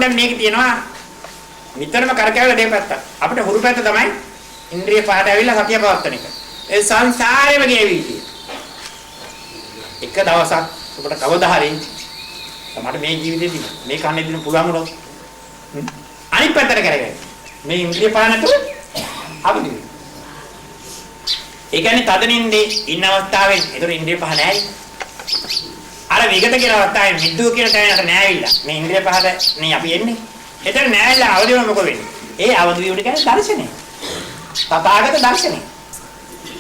දැන් මේක තියෙනවා නිතරම කරකැවල දෙපැත්ත. අපිට හුරු පැත්ත තමයි ඉන්ද්‍රිය පහට ඇවිල්ලා සතිය පවත්තන එක. ඒ සංසාරෙම ගෙවි තියෙන. එක දවසක් ඔබට කවදා හරි තමයි මේ ජීවිතේදී මේ කන්නේ දින පුළුවන් වුණොත් අනිත් පැත්තට කරගෙන මේ ඉන්ද්‍රිය පහ නැතුව අවදි වෙනවා. ඒ කියන්නේ තදනින්දේ ඉන්න අවස්ථාවේ ඒතර ඉන්ද්‍රිය පහ නැහැ. අර විගත කියන අවස්ථාවේ මිද්දුව කියන තැනට නෑවිලා. මේ ඉන්ද්‍රිය පහට නේ අපි එන්නේ. එතන නෑවිලා අවදි වෙන මොකද වෙන්නේ? ඒ අවදි වීම කියන්නේ දර්ශනය. තථාගත දර්ශනය.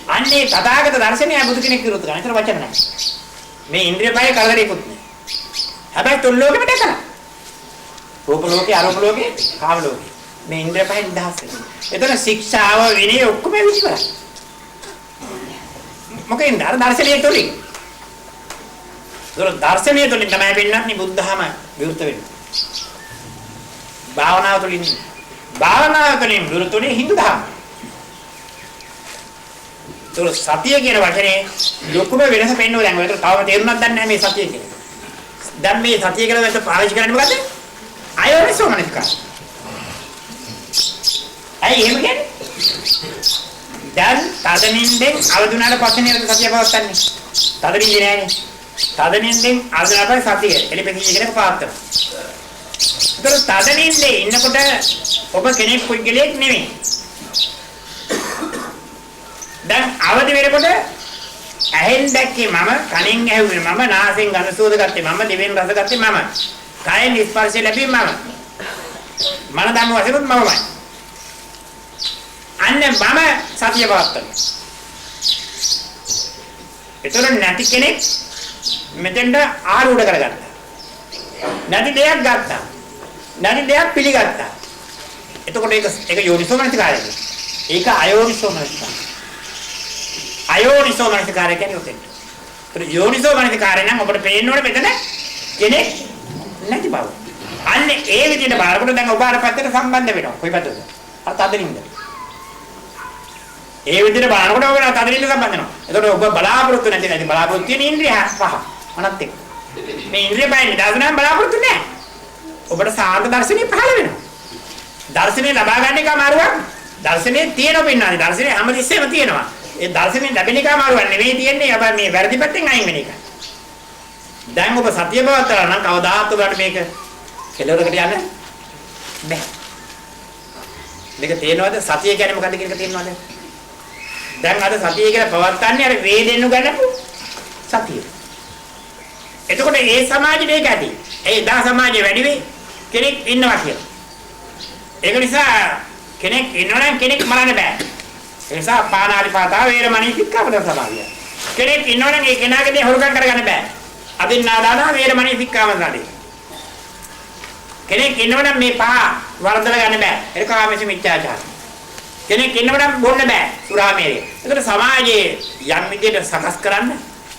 අන්නේ තථාගත දර්ශනය බුදු කෙනෙක් විරුද්ධ කරන. ඒතර වචන නැහැ. මේ ඉන්ද්‍රිය පහේ කරදරේකුත් නැහැ. හැබැයි තුන් ලෝකෙම දැකලා. රූප ලෝකේ, අරූප ලෝකේ, කාම ලෝකේ. මේ ඉන්ද්‍රිය පහෙන් නිදහස් වෙනවා. එතන ශික්ෂාව විනය ඔක්කොම විසිකරයි. මොකෙන්ද? අර දර්ශනීය තුලින්. ඒක දර්ශනීය තුලින් තමයි වෙන්නත් බුද්ධහම විවෘත වෙන්නේ. භාවනාව තුලින් විවෘත වෙන්නේ හින්දු ධර්ම. ඒක සතිය කියන වචනේ ලොකුම වෙනස පෙන්වනවා. දැන් ඔයාලට තවම තේරුණාද දන්නේ නැහැ මේ සතිය කියන්නේ. දැන් මේ සතිය කියලා දැන් පාවිච්චි කරන්නේ මොකද්ද? අයෝනිසෝ මනසිකාරය. ඇයි එහෙම කියන්නේ? දැන් තදනින්දෙන් අවදුනාට පස්සේ නේද සතිය පවත්න්නේ. තදනින්දේ නෑනේ. තදනින්දෙන් අවදුනාට සතිය එලිපෙකිය කියන පාත්තම. ඒතර තදනින්දේ ඉන්නකොට ඔබ කෙනෙක් පුද්ගලයෙක් නෙමෙයි. දැන් අවදි වෙනකොට ඇහෙන් දැක්කේ මම, කනෙන් ඇහුවේ මම, නාසයෙන් ගඳ සුවඳ ගත්තේ මම, දිවෙන් රස ගත්තේ මම. කයෙන් ස්පර්ශය ලැබීම මම. මන ධම්ම වශයෙන් මමයි. අන්නේ මම සතිය පවත්තන. ඒතර නැති කෙනෙක් මෙතෙන්ට ආරූඪ කරගත්තා. නැති දෙයක් ගත්තා. නැති දෙයක් පිළිගත්තා. එතකොට ඒක යෝනිසෝ මනසිකාරය. ඒක අයෝනිසෝ මනසිකාරය. අයෝනිසෝ මනසිකාරය කියන්නේ උතෙන්. ඒතර යෝනිසෝ මනසිකාරය නම් ඔබට පේන්න ඕනේ මෙතන කෙනෙක් නැති බව. අන්නේ ඒ විදිහට බාරකට දැන් ඔබ අර පැත්තට සම්බන්ධ වෙනවා. කොයි පැත්තද? අර තදින්ද. ඒ විදිහට බාරකට ඔබ තදින්ද සම්බන්ධ වෙනවා. එතකොට ඔබ බලාපොරොත්තු නැති බලාපොරොත්තු තියෙන ඉන්ද්‍රිය පහ. අනත් එක්ක. මේ ඉන්ද්‍රිය පහෙන් නිදාසනම් බලාපොරොත්තු නැහැ. ඔබට සාන්ත දර්ශනීය පහළ වෙනවා. දර්ශනීය ලබා ගන්න එක අමාරුවක්. දර්ශනීය තියෙනවා පින්නාදී. දර්ශනීය හැමතිස්සෙම තියෙනවා. ඒ දර්ශනීය ලැබෙන එක අමාරුවක් නෙවෙයි තියෙන්නේ. අපි මේ වැරදි පැත්තෙන් අයින් වෙන එක. දැන් ඔබ සතිය පවත්ලා නම් කවදාත් ඔබට මේක කෙලවරකට යන්න බෑ. මේක තේනවද? සතිය කියන්නේ මොකද්ද කියන එක තේනවද? දැන් අද සතිය කියලා පවත්න්නේ අර වේදෙන්නු ගන්නපු සතිය. එතකොට ඒ සමාජෙට ඒක ඇති. ඒ දා සමාජයේ වැඩි වෙයි කෙනෙක් ඉන්නවා කියලා. ඒක නිසා කෙනෙක් ඉන්නවනම් කෙනෙක් මරන්න බෑ. ඒ නිසා පානාලි පාතා වේරමණී සික්ඛාපද සමාදිය. කෙනෙක් ඉන්නවනම් ඒ කෙනාගේ දේ හොරකම් කරගන්න බෑ. අදින්නාදාන වේරමණී සික්ඛාපද සමාදිය. කෙනෙක් ඉන්නවනම් මේ පහ වර්ධන ගන්න බෑ. ඒක කාමයේ මිත්‍යාචාරය. කෙනෙක් ඉන්නවනම් බොන්න බෑ. සුරාමේරය. ඒකට සමාජයේ යම් විදිහට සකස් කරන්න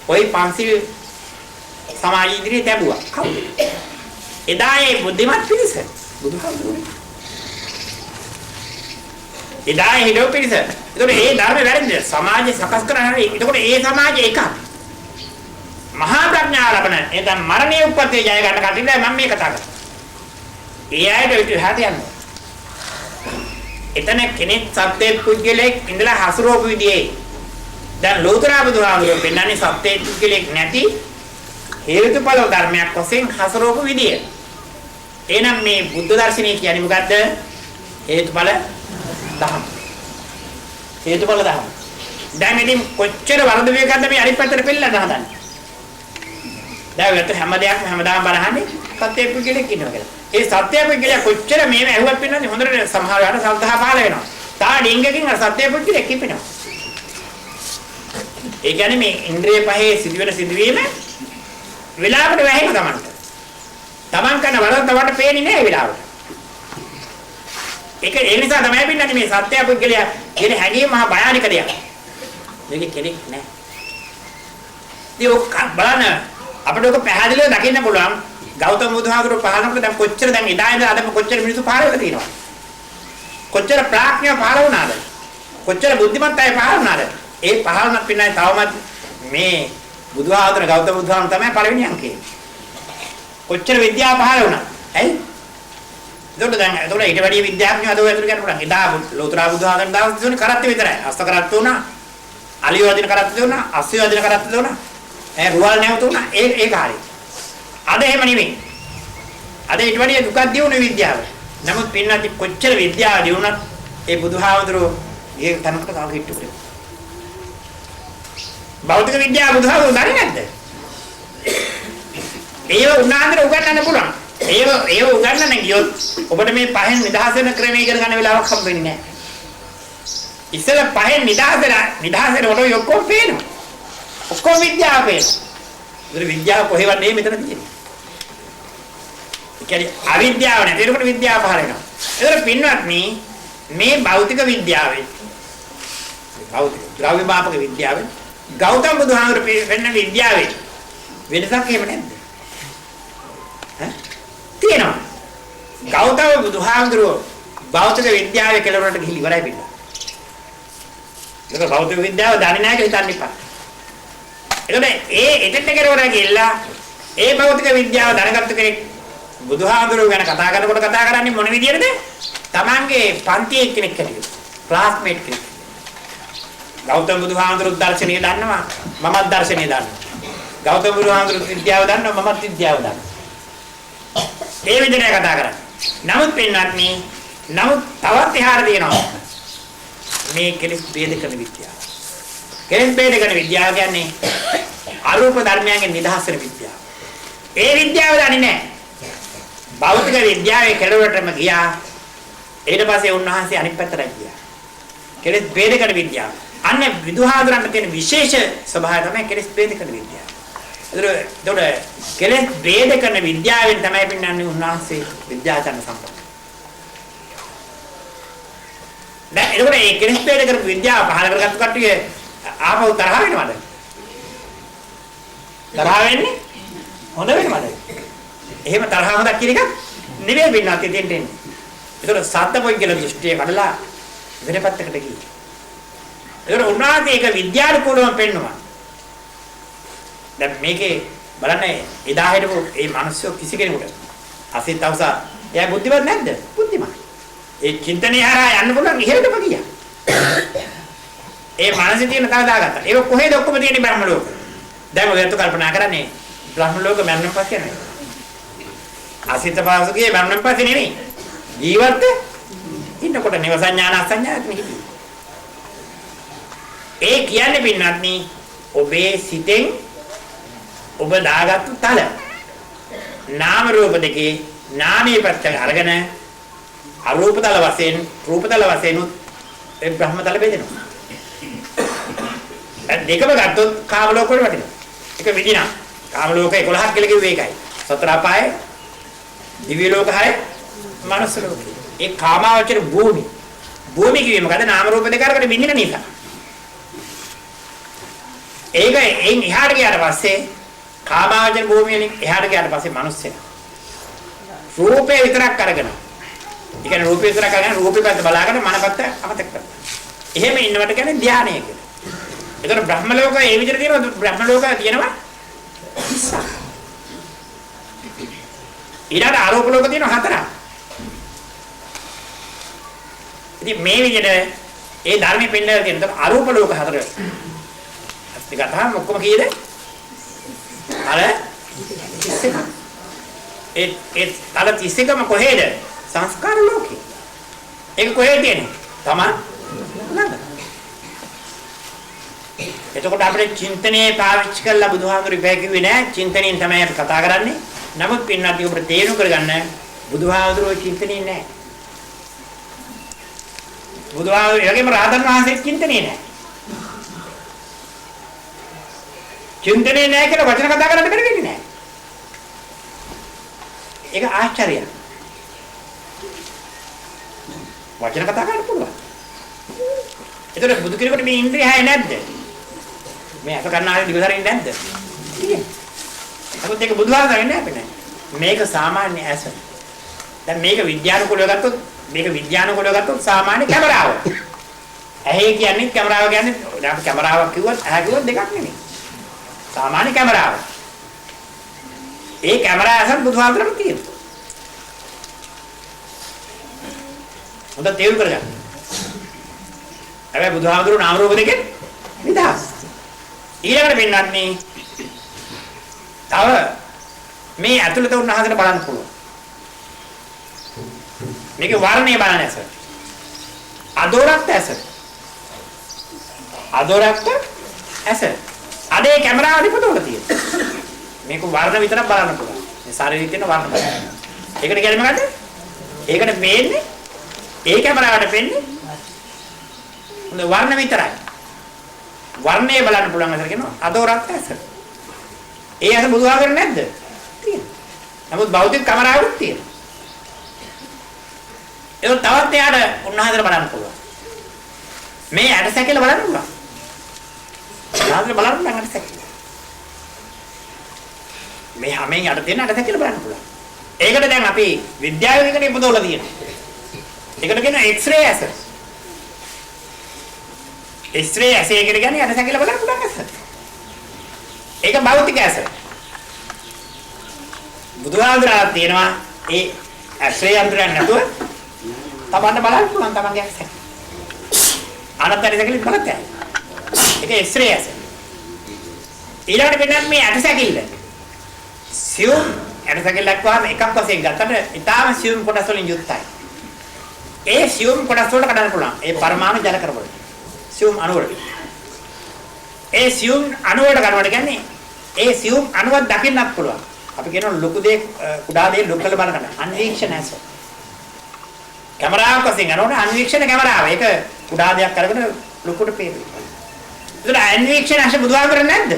ওই පන්සිල් සමාජ ඉදිරියේ ලැබුවා. කවුද? එදා ඒ බුද්ධිමත් පිරිස බුදුහාමුදුරුවෝ. එදා ඒ හිතෝ පිරිස. ඒකට ඒ ධර්ම වැරදිද? සමාජය සකස් කරන්නේ. ඒකට ඒ සමාජය එකක්. මහා ප්‍රඥාව ලබන එතන මරණීය උපතේ ජය ගන්න කටින්ද මම මේ කතා කරන්නේ. ඒ අයට ඉතිහාසය යනවා. එතන කෙනෙක් සත්‍ය පුද්ගලෙක් ඉඳලා හසුරුවපු විදිහේ දැන් ලෝතර බුදුහාමුදුරුවෝ පෙන්නන්නේ සත්‍ය පුද්ගලෙක් නැති හේතුඵල ධර්මයක් වශයෙන් හසුරුවපු විදිය. එහෙනම් මේ බුද්ධ දර්ශනය කියන්නේ මොකද්ද? හේතුඵල ධර්ම. හේතුඵල ධර්ම. දැන් ඉතින් කොච්චර වරද වේගක්ද මේ අනිත් පැත්තට පෙන්නන්න හදන්නේ. දැන් ඔයත් හැම දෙයක්ම හැමදාම බලහන්නේ සත්‍ය පුද්ගලෙක් ඉන්නවා කියලා. ඒ සත්‍ය පුද්ගලයා කොච්චර මේව ඇහුවත් වෙනවද හොඳට සමහර වෙලාවට සල්තහ පාල වෙනවා. තා ඩිංගකින් අර සත්‍ය පුද්ගලෙක් කිපෙනවා. ඒ කියන්නේ මේ ඉන්ද්‍රිය පහේ සිදුවෙන සිදුවීම විලාපට වැහෙන තමන්ට. තමන් කරන වරද තවට පේන්නේ නැහැ විලාපට. ඒක ඒ නිසා තමයි පින්නන්නේ මේ සත්‍ය පුද්ගලයා කියන හැඟීම මහා භයානක දෙයක්. මේක කෙනෙක් නැහැ. ඉතින් ඔක් බලන්න අපිට ඔක පැහැදිලිව දකින්න පුළුවන්. ගෞතම බුදුහාමුදුරුවෝ පහළනකොට දැන් කොච්චර දැන් එදා ඉඳලා අද කොච්චර මිනිස්සු පහළ වෙලා තියෙනවද? කොච්චර ප්‍රඥාව පහළ වුණාද? කොච්චර බුද්ධිමත් අය පහළ වුණාද? ඒ පහළනක් පින්නයි තවමත් මේ බුදුහාමුදුරුවෝ ගෞතම බුදුහාමුදුරුවෝ තමයි පළවෙනි අංකේ. කොච්චර විද්‍යාව පහළ වුණා. ඇයි? ඒකට ඊට වැඩි විද්‍යාඥයෝ අද ඔය අතර කියන්න පුළුවන්. එදා ලෝතර බුදුහාමෙන් දවස් දුන්නේ කරත්ත විතරයි. අස්ත කරත්ත උනා. අලිය වදින කරත්ත දුන්නා. අස්සිය වදින කරත්ත දුන්නා. රුවල් නැවත උනා. ඒ කාර්යය. අද එහෙම නෙමෙයි. අද ඊට වැඩි දුකක් දියුණු විද්‍යාව. නමුත් පින්නත් කොච්චර විද්‍යාව දියුණුත් ඒ බුදුහාමුදුරුවෝ ඒ තනකට තාම හිටු කරේ. භෞතික විද්‍යාව බුදුහාමුදුරුවෝ දන්නේ නැද්ද? ඒව උන්වහන්සේට උගන්වන්න පුළුවන්. ඒව උගන්වන්න ගියොත් ඔබට මේ පහෙන් නිදහස් වෙන ක්‍රමය ඉගෙන ගන්න වෙලාවක් හම්බෙන්නේ නැහැ. ඉස්සෙල්ලා පහෙන් නිදහස් වෙන ඔය ඔක්කොම පේනවා. ඔක්කොම විද්‍යාව පේනවා. ඒතර විද්‍යාව කොහෙවත් නෙමෙයි මෙතන තියෙන්නේ. ඒ කියන්නේ අවිද්‍යාව නැති ඒකට විද්‍යාව පහළ වෙනවා. ඒතර පින්වත්නි මේ භෞතික විද්‍යාවේ භෞතික ද්‍රව්‍ය මාපක විද්‍යාවේ ගෞතම බුදුහාමුදුරුවෝ වෙන්න විද්‍යාවේ වෙනසක් එහෙම නැද්ද? තියෙනවා. ගෞතම බුදුහාමුදුරුවෝ භෞතික විද්‍යාවේ කෙළවරට ගිහිලි ඉවරයි පිළිගන්න. ඒක භෞතික විද්‍යාව දන්නේ නැහැ කියලා හිතන්න එපා. එතෙන්ට කෙළවර ගිහිල්ලා ඒ භෞතික විද්‍යාව දැනගත්ත කෙනෙක් බුදුහාමුදුරුවෝ ගැන කතා කරනකොට කතා කරන්නේ මොන විදියටද? Tamange පන්තියේ කෙනෙක් හැටියට. ක්ලාස්මේට් කෙනෙක්. ගෞතම බුදුහාමුදුරුවෝ දර්ශනීය දන්නවා. මමත් දර්ශනීය දන්නවා. ගෞතම බුදුහාමුදුරුවෝ විද්‍යාව දන්නවා. මමත් විද්‍යාව දන්නවා. ඒ විදිහට කතා කරන්නේ. නමුත් පින්නත්නි නමුත් තවත් එහාට තියෙනවා. මේ කෙලෙස් ભેද කරන විද්‍යාව. කෙලෙස් ભેද කරන විද්‍යාව කියන්නේ අරූප ධර්මයන්ගෙන් නිදහස් වෙන විද්‍යාව. ඒ විද්‍යාව දන්නේ නැහැ. භෞතික විද්‍යාවේ කෙළවරටම ගියා. ඊට පස්සේ උන්වහන්සේ අනිත් පැත්තට ගියා. කෙලෙස් ભેද කරන විද්‍යාව. අන්න විදුහාඳුරන්න තියෙන විශේෂ ස්වභාවය තමයි කෙලෙස් ભેද කරන විද්‍යාව. ඒතර කෙලෙස් ભેද කරන විද්‍යාවෙන් තමයි පින්නන්නේ උන්වහන්සේ විද්‍යාචරණ සම්පන්න. දැන් ඒකට මේ කෙලෙස් ભેද කරපු විද්‍යාව පහල කරගත්තු කට්ටිය ආපහු තරහ වෙනවද? තරහ වෙන්නේ හොඳ වෙනවද? එහෙම තරහ හොදක් කියන එක නෙවෙයි පින්නත් දෙන්නේ. ඒතර සත්‍යපොයි කියලා දෘෂ්ටිය කඩලා වෙන පැත්තකට ගිහින්. ඒතර උන්වහන්සේ ඒක විද්‍යානුකූලව පෙන්නවා. දැන් මේකේ බලන්න එදා හිටපු මේ මිනිස්සු කිසි කෙනෙකුට අසිත අවසා එයා බුද්ධිමත් නැද්ද? බුද්ධිමත්. ඒ චින්තනය හරහා යන්න පුළුවන් ඉහෙලටම ගියා. ඒ මානසික තියෙන තව දාගත්තා. ඒක කොහෙද ඔක්කොම තියෙන්නේ බ්‍රහ්ම ලෝක. දැන් ඔයත් කල්පනා කරන්නේ බ්‍රහ්ම ලෝක මරණය පස්සේ නේද? අසිත පාසුගේ මරණය පස්සේ නෙමෙයි. ජීවත් ඉන්නකොට නිව සංඥාන අසංඥාත් නෙහිදී. ඒ කියන්නේ පින්නත්නි ඔබේ සිතෙන් ඔබ දාගත්තු තල නාම රූප දෙකේ නාමයේ පැත්ත අරගෙන අරූප තල වශයෙන් රූප තල වශයෙන් ඒ බ්‍රහ්ම තල බෙදෙනවා. ඒ දෙකම ගත්තොත් කාම ලෝක වල වටිනවා. එක විදිනා කාම ලෝක 11ක් කියලා කිව්වේ ඒකයි. සතර අපායේ දිව්‍ය ලෝක 6 මනුස්ස ලෝක. ඒ කාමාවචර භූමි කිව්වේ මොකද? නාම රූප දෙක අරගෙන විඳින නිසා. එයින් එහාට ගියාට පස්සේ කාමාවචර භූමියෙන් එහාට ගියාට පස්සේ මිනිස්සෙක් රූපේ විතරක් අරගෙන. ඒ කියන්නේ රූපේ විතරක් අරගෙන රූපේ පැත්ත බලාගෙන මනපත්ත අමතක කරනවා. එහෙම ඉන්නවට කියන්නේ ධානය කියලා. ඒතර බ්‍රහ්ම ලෝකය ඒ විදිහට තියෙනවා. බ්‍රහ්ම ලෝකය තියෙනවා. ඊළඟ ආරෝප ලෝක තියෙනවා 4ක්. ඉතින් මේ විදිහට ඒ ධර්මයේ පෙන්නලා තියෙන අරූප ලෝක 4 වෙනවා. ඒක තමයි ඔක්කොම කීයද? අර 31. ඒ අර 31ම කොහෙද? සංස්කාර ලෝකේ. ඒක කොහෙද තියෙන්නේ? තමන් ළඟ. එතකොට අපිට චින්තනයේ පාවිච්චි කරලා බුදුහාමුදුරු ඉබේ කිව්වේ නෑ. චින්තනයෙන් තමයි අපි කතා කරන්නේ. නමුත් පින්නත් ඔබට තේරුම් කරගන්න බුදුහාමුදුරුවෝ චින්තනයේ නෑ. බුදුහාමුදුරු යගේම රහතන් වහන්සේ චින්තනයේ නෑ. චින්තනයේ නෑ කියලා වචන කතා කරන්න බැරි වෙන්නේ නෑ. ඒක ආශ්චර්යයක්. වචන කතා කරන්න පුළුවන්. ඒතර බුදු කෙනෙකුට මේ ඉන්ද්‍රිය හැය නැද්ද? මේ අත කන්නාලේ දිවසරින් නැද්ද? නමුත් ඒක බුදුහාමුදුරුවෝ නෑ අපේ නෑ. මේක සාමාන්‍ය ඇස. දැන් මේක විද්‍යානුකූලව ගත්තොත් සාමාන්‍ය කැමරාව. ඇහි කියන්නේ කැමරාව කියන්නේ දැන් කැමරාවක් කිව්වොත් ඇහ කිව්වොත් දෙකක් නෙමෙයි. සාමාන්‍ය කැමරාව. ඒ කැමරාව අසල් බුදුහාමුදුරුවෝ තියෙනවා. හොඳ තේරුම් කරගන්න. හැබැයි බුදුහාමුදුරුවෝ නාම රූප දෙකෙන් නිදහස්. ඊළඟට වෙන්නන්නේ තව මේ ඇතුළත උන්වහන්සේට බලන්න පුළුවන්. මේක වර්ණය බලන ඇස. අදෝරක්ත ඇස. අදෝරක්ත ඇස. අදේ කැමරාව දිපතවල තියෙනවා. මේක වර්ණ විතරක් බලන්න පුළුවන්. මේ ශරීරයේ තියෙන වර්ණ බලන්න. ඒකට කියන්නේ මොකද්ද? ඒකට පේන්නේ ඒ කැමරාවට පේන්නේ වර්ණ විතරයි. වර්ණය බලන්න පුළුවන් අතර කියනවා අදෝරක්ත ඇස. ඒ ඇස බුදුහාගර නැද්ද? තියෙනවා. නමුත් භෞතික කැමරාවකුත් තියෙනවා. ඒක තවත් එයාට උන්වහන්සේට බලන්න පුළුවන්. මේ ඇට සැකිල්ල බලන්න පුළුවන්. උන්වහන්සේට බලන්න පුළුවන් ඇට සැකිල්ල. මේ හැමෙන් යට තියෙන ඇට සැකිල්ල බලන්න පුළුවන්. ඒකට දැන් අපි විද්‍යාවේ එකට ඉපදවලා තියෙනවා. ඒකට කියනවා X-ray ඇස. X-ray ඇස එකට කියන්නේ ඇට සැකිල්ල බලන්න පුළුවන් ඇස. ඒක භෞතික ඇස. බුදුහාමුදුරලා තියෙනවා ඒ X-ray යන්ත්‍රයක් නැතුව තමන්න බලන්න පුළුවන් තමන්ගේ ඇස. අනතරේ සැකිලි බලතයි. ඒක X-ray ඇස. ඊළඟට වෙනත් මේ ඇට සැකිල්ල. සියුම් ඇට සැකිල්ලක් වහම එකක් වශයෙන් ගත්තට ඊටාම සියුම් කොටස් වලින් යුක්තයි. ඒ සියුම් කොටස් වලට කඩන්න පුළුවන්. ඒ පරමාණු ජල කරවල. සියුම් අණු වලට. ඒ සියුම් අණු වලට කරනවට කියන්නේ ඒ සියුම් අණුවක් දකින්නත් පුළුවන්. අපි කියනවා ලොකු දේ කුඩා දේ ලොකු කරලා බලන්න. අන්වීක්ෂණ ඇස. කැමරාවක් වශයෙන් ගන්නකොට අන්වීක්ෂණ කැමරාව. ඒක කුඩා දෙයක් කරගෙන ලොකුට පේනවා. ඒතර අන්වීක්ෂණ ඇස බුදුහාමුදුරන් නැද්ද?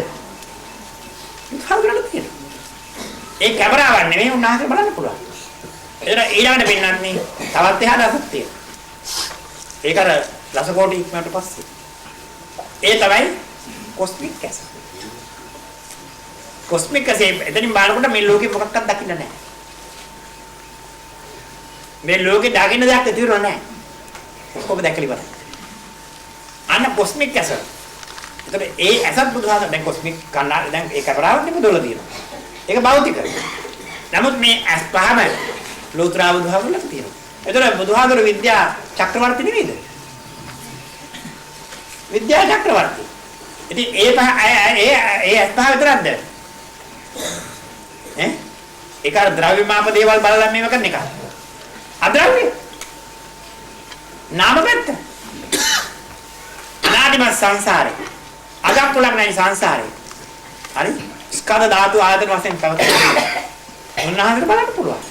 බුදුහාමුදුරන් තියෙනවා. ඒ කැමරාවක් නෙමෙයි උන්වහන්සේ බලන්න පුළුවන්. ඒතර ඊළඟට පෙන්නන්නේ තවත් එහා රසක් තියෙනවා. ඒක අර රසකෝටි ඉක්මනට පස්සේ. ඒ තමයි කොස්මික් ඇස. කොස්මික් ඇස එතනින් බලනකොට මේ ලෝකෙ මොකක්වත් දකින්න නැහැ. මේ ලෝකේ දකින්න දෙයක් තියුණා නැහැ. ඔක්කොම දැකලා ඉවරයි. අන්න කොස්මික් ඇස. ඒතර ඒ ඇසත් බුදුහාම දැන් කොස්මික් කන්නා දැන් ඒ කැමරාවට නිපදවලා තියෙනවා. ඒක භෞතික. නමුත් මේ ඇස් පහම ලෝතර බුදුහාමලක් තියෙනවා. ඒතර බුදුහාමර විද්‍යා චක්‍රවර්ති නෙවෙයිද? විද්‍යා චක්‍රවර්ති. ඉතින් ඒ ඇස් පහ විතරක්ද? ඒක අර ද්‍රව්‍ය මාප දේවල් බලලා මේව කරන එක. අද්‍රව්‍ය. නාම පැත්ත. අනාදිමත් සංසාරේ. අගක්කුලක් නැති සංසාරේ. හරි? ස්කන්ධ ධාතු ආයතන වශයෙන් පැවතුන. උන්වහන්සේට බලන්න පුළුවන්.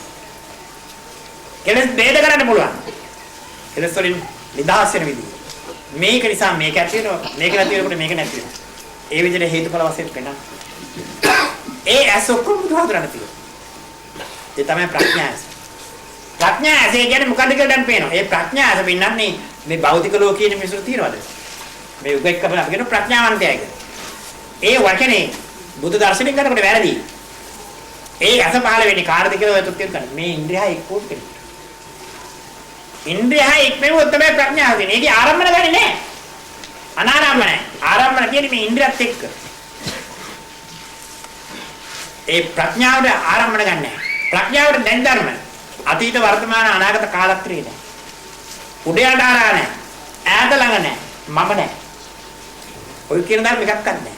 කෙලස් ભેද කරන්න පුළුවන්. කෙලස් වලින් නිදහස් වෙන විදිහ. මේක නිසා මේක ඇති වෙනවා. මේක නැති වෙනකොට මේක නැති වෙනවා. ඒ විදිහට හේතුඵල වශයෙන් පෙන්නන. ඒ ඇස ඔක්කොම බුදුහාමුදුරන්ට තියෙනවා. ඒ තමයි ප්‍රඥා ඇස. ප්‍රඥා ඇස කියන්නේ මොකද්ද කියලා දැන් පේනවා. ඒ ප්‍රඥා ඇස පින්නන්නේ මේ භෞතික ලෝකයේ මිනිස්සු තියනවාද? මේ උගෙක් කපන අපි කියන ප්‍රඥාවන්තයයි කියලා. ඒ වචනේ බුදු දර්ශනික කරනකොට වැරදි. ඒ ඇස පහළ වෙන්නේ කාටද කියලා ඔයත් කියන්න. මේ ඉන්ද්‍රියය එක්කෝත් කෙනෙක්. ඉන්ද්‍රියය එක්කම තමයි ප්‍රඥාව කියන්නේ. ඒකේ ආරම්භන ගන්නේ නැහැ. අනාරම්භන. ආරම්භන කියන්නේ මේ ඉන්ද්‍රියත් එක්ක. ඒ ප්‍රඥාවට ආරම්භන ගන්නෑ. ප්‍රඥාවට දැන් ධර්ම අතීත වර්තමාන අනාගත කාලත්‍රේ නෑ. උඩයට ආරා නෑ. ඈත ළඟ නෑ. මම නෑ. ඔය කියන ධර්ම එකක්වත් නෑ.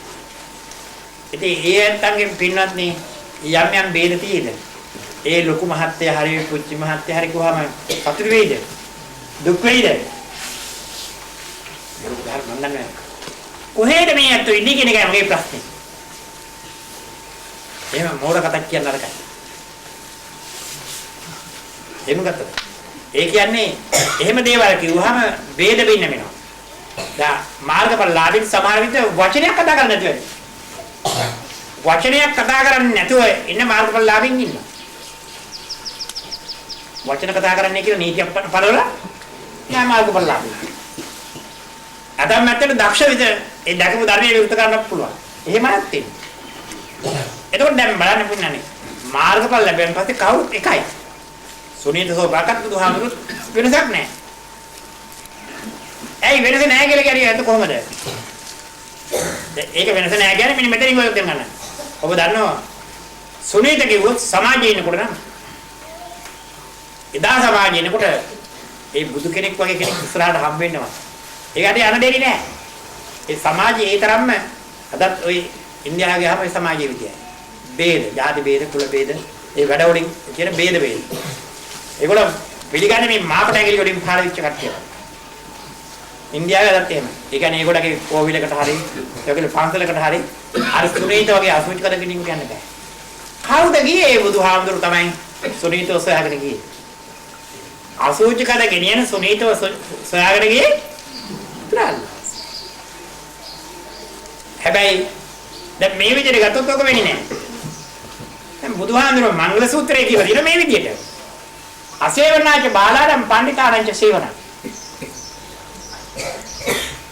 ඉතින් ඒ ඇත්තන්ගෙන් පින්නත් නේ යම් යම් ભેද තියෙද. ඒ ලොකු මහත්ය හරි පුංචි මහත්ය හරි කොහම සතුටු වෙයිද? දුක් වෙයිද? ධර්ම නෑ. කොහෙද මේ අත ඉන්නේ කියන එකයි මගේ ප්‍රශ්නේ. එහෙම මෝඩ කතාවක් කියන්න නරකයි. එහෙම ගත්තද? ඒ කියන්නේ එහෙම දේවල් කිව්වහම ભેද වෙන්න වෙනවා. දැන් මාර්ගඵල ලාභින් සමහර විට වචනයක් කතා කරන්න නැතුව. වචනයක් කතා කරන්නේ නැතුව ඉන්න මාර්ගඵල ලාභින් ඉන්නවා. වචන කතා කරන්නේ කියලා නීතියක් පනවල නෑ මාර්ගඵල ලාභින්. අදම මැත්තේ දක්ෂ විදිහ ඒ දැකපු ධර්මයේ විවෘත කරන්නත් පුළුවන්. එහෙමයක් තියෙනවා. එතකොට දැන් බලන්න පුන්නනේ මාර්ගඵල ලැබෙන පස්සේ කවුරුත් එකයි. සුනීතසෝ ප්‍රකත් බුදුහාමුදුරුවෝ වෙනසක් නැහැ. ඇයි වෙනස නැහැ කියලා කියන්නේ කොහොමද? ඒක වෙනස නැහැ කියන්නේ මෙන්න මෙතනින් ඔය දෙන්න ගන්න. ඔබ දන්නවා සුනීත කිව්වොත් සමාජයේ ඉන්නකොට නම් එදා සමාජයේ ඉන්නකොට ඒ බුදු කෙනෙක් වගේ කෙනෙක් ඉස්සරහට හම්බ වෙන්නවා. ඒකට යන්න දෙන්නේ නැහැ. ඒ සමාජයේ ඒ තරම්ම අදත් ওই ඉන්දියාවේ ගියාම ඒ සමාජයේ විදියයි. ભેද, ජාති ભેද, කුල ભેද, ඒ වැඩ වලින් කියන ભેද ભેද. ඒගොල්ලෝ පිළිගන්නේ මේ මාකට ඇඟිලි වලින් පහළ වෙච්ච කට්ටිය. ඉන්දියාවේ අදත් එහෙම. ඒ කියන්නේ ඒගොල්ලෝගේ කෝවිලකට හරි, ඒගොල්ලෝ පන්සලකට හරි අර සුනීත වගේ අසුචි කරගෙන ඉන්න යන්න බෑ. කවුද ගියේ බුදුහාමුදුරු තමයි සුනීතව සොයාගෙන ගියේ. අසුචි කඩ ගෙනියන සුනීතව සොයාගෙන ගියේ පුරාල්. හැබැයි දැන් මේ විදිහට ගත්තොත් ඔක වෙන්නේ නැහැ. දැන් බුදුහාමුදුරු මංගල සූත්‍රයේ කියව දින මේ විදිහට. අසේවනාච බාලාරම් පණ්ඩිතාරංච සේවන.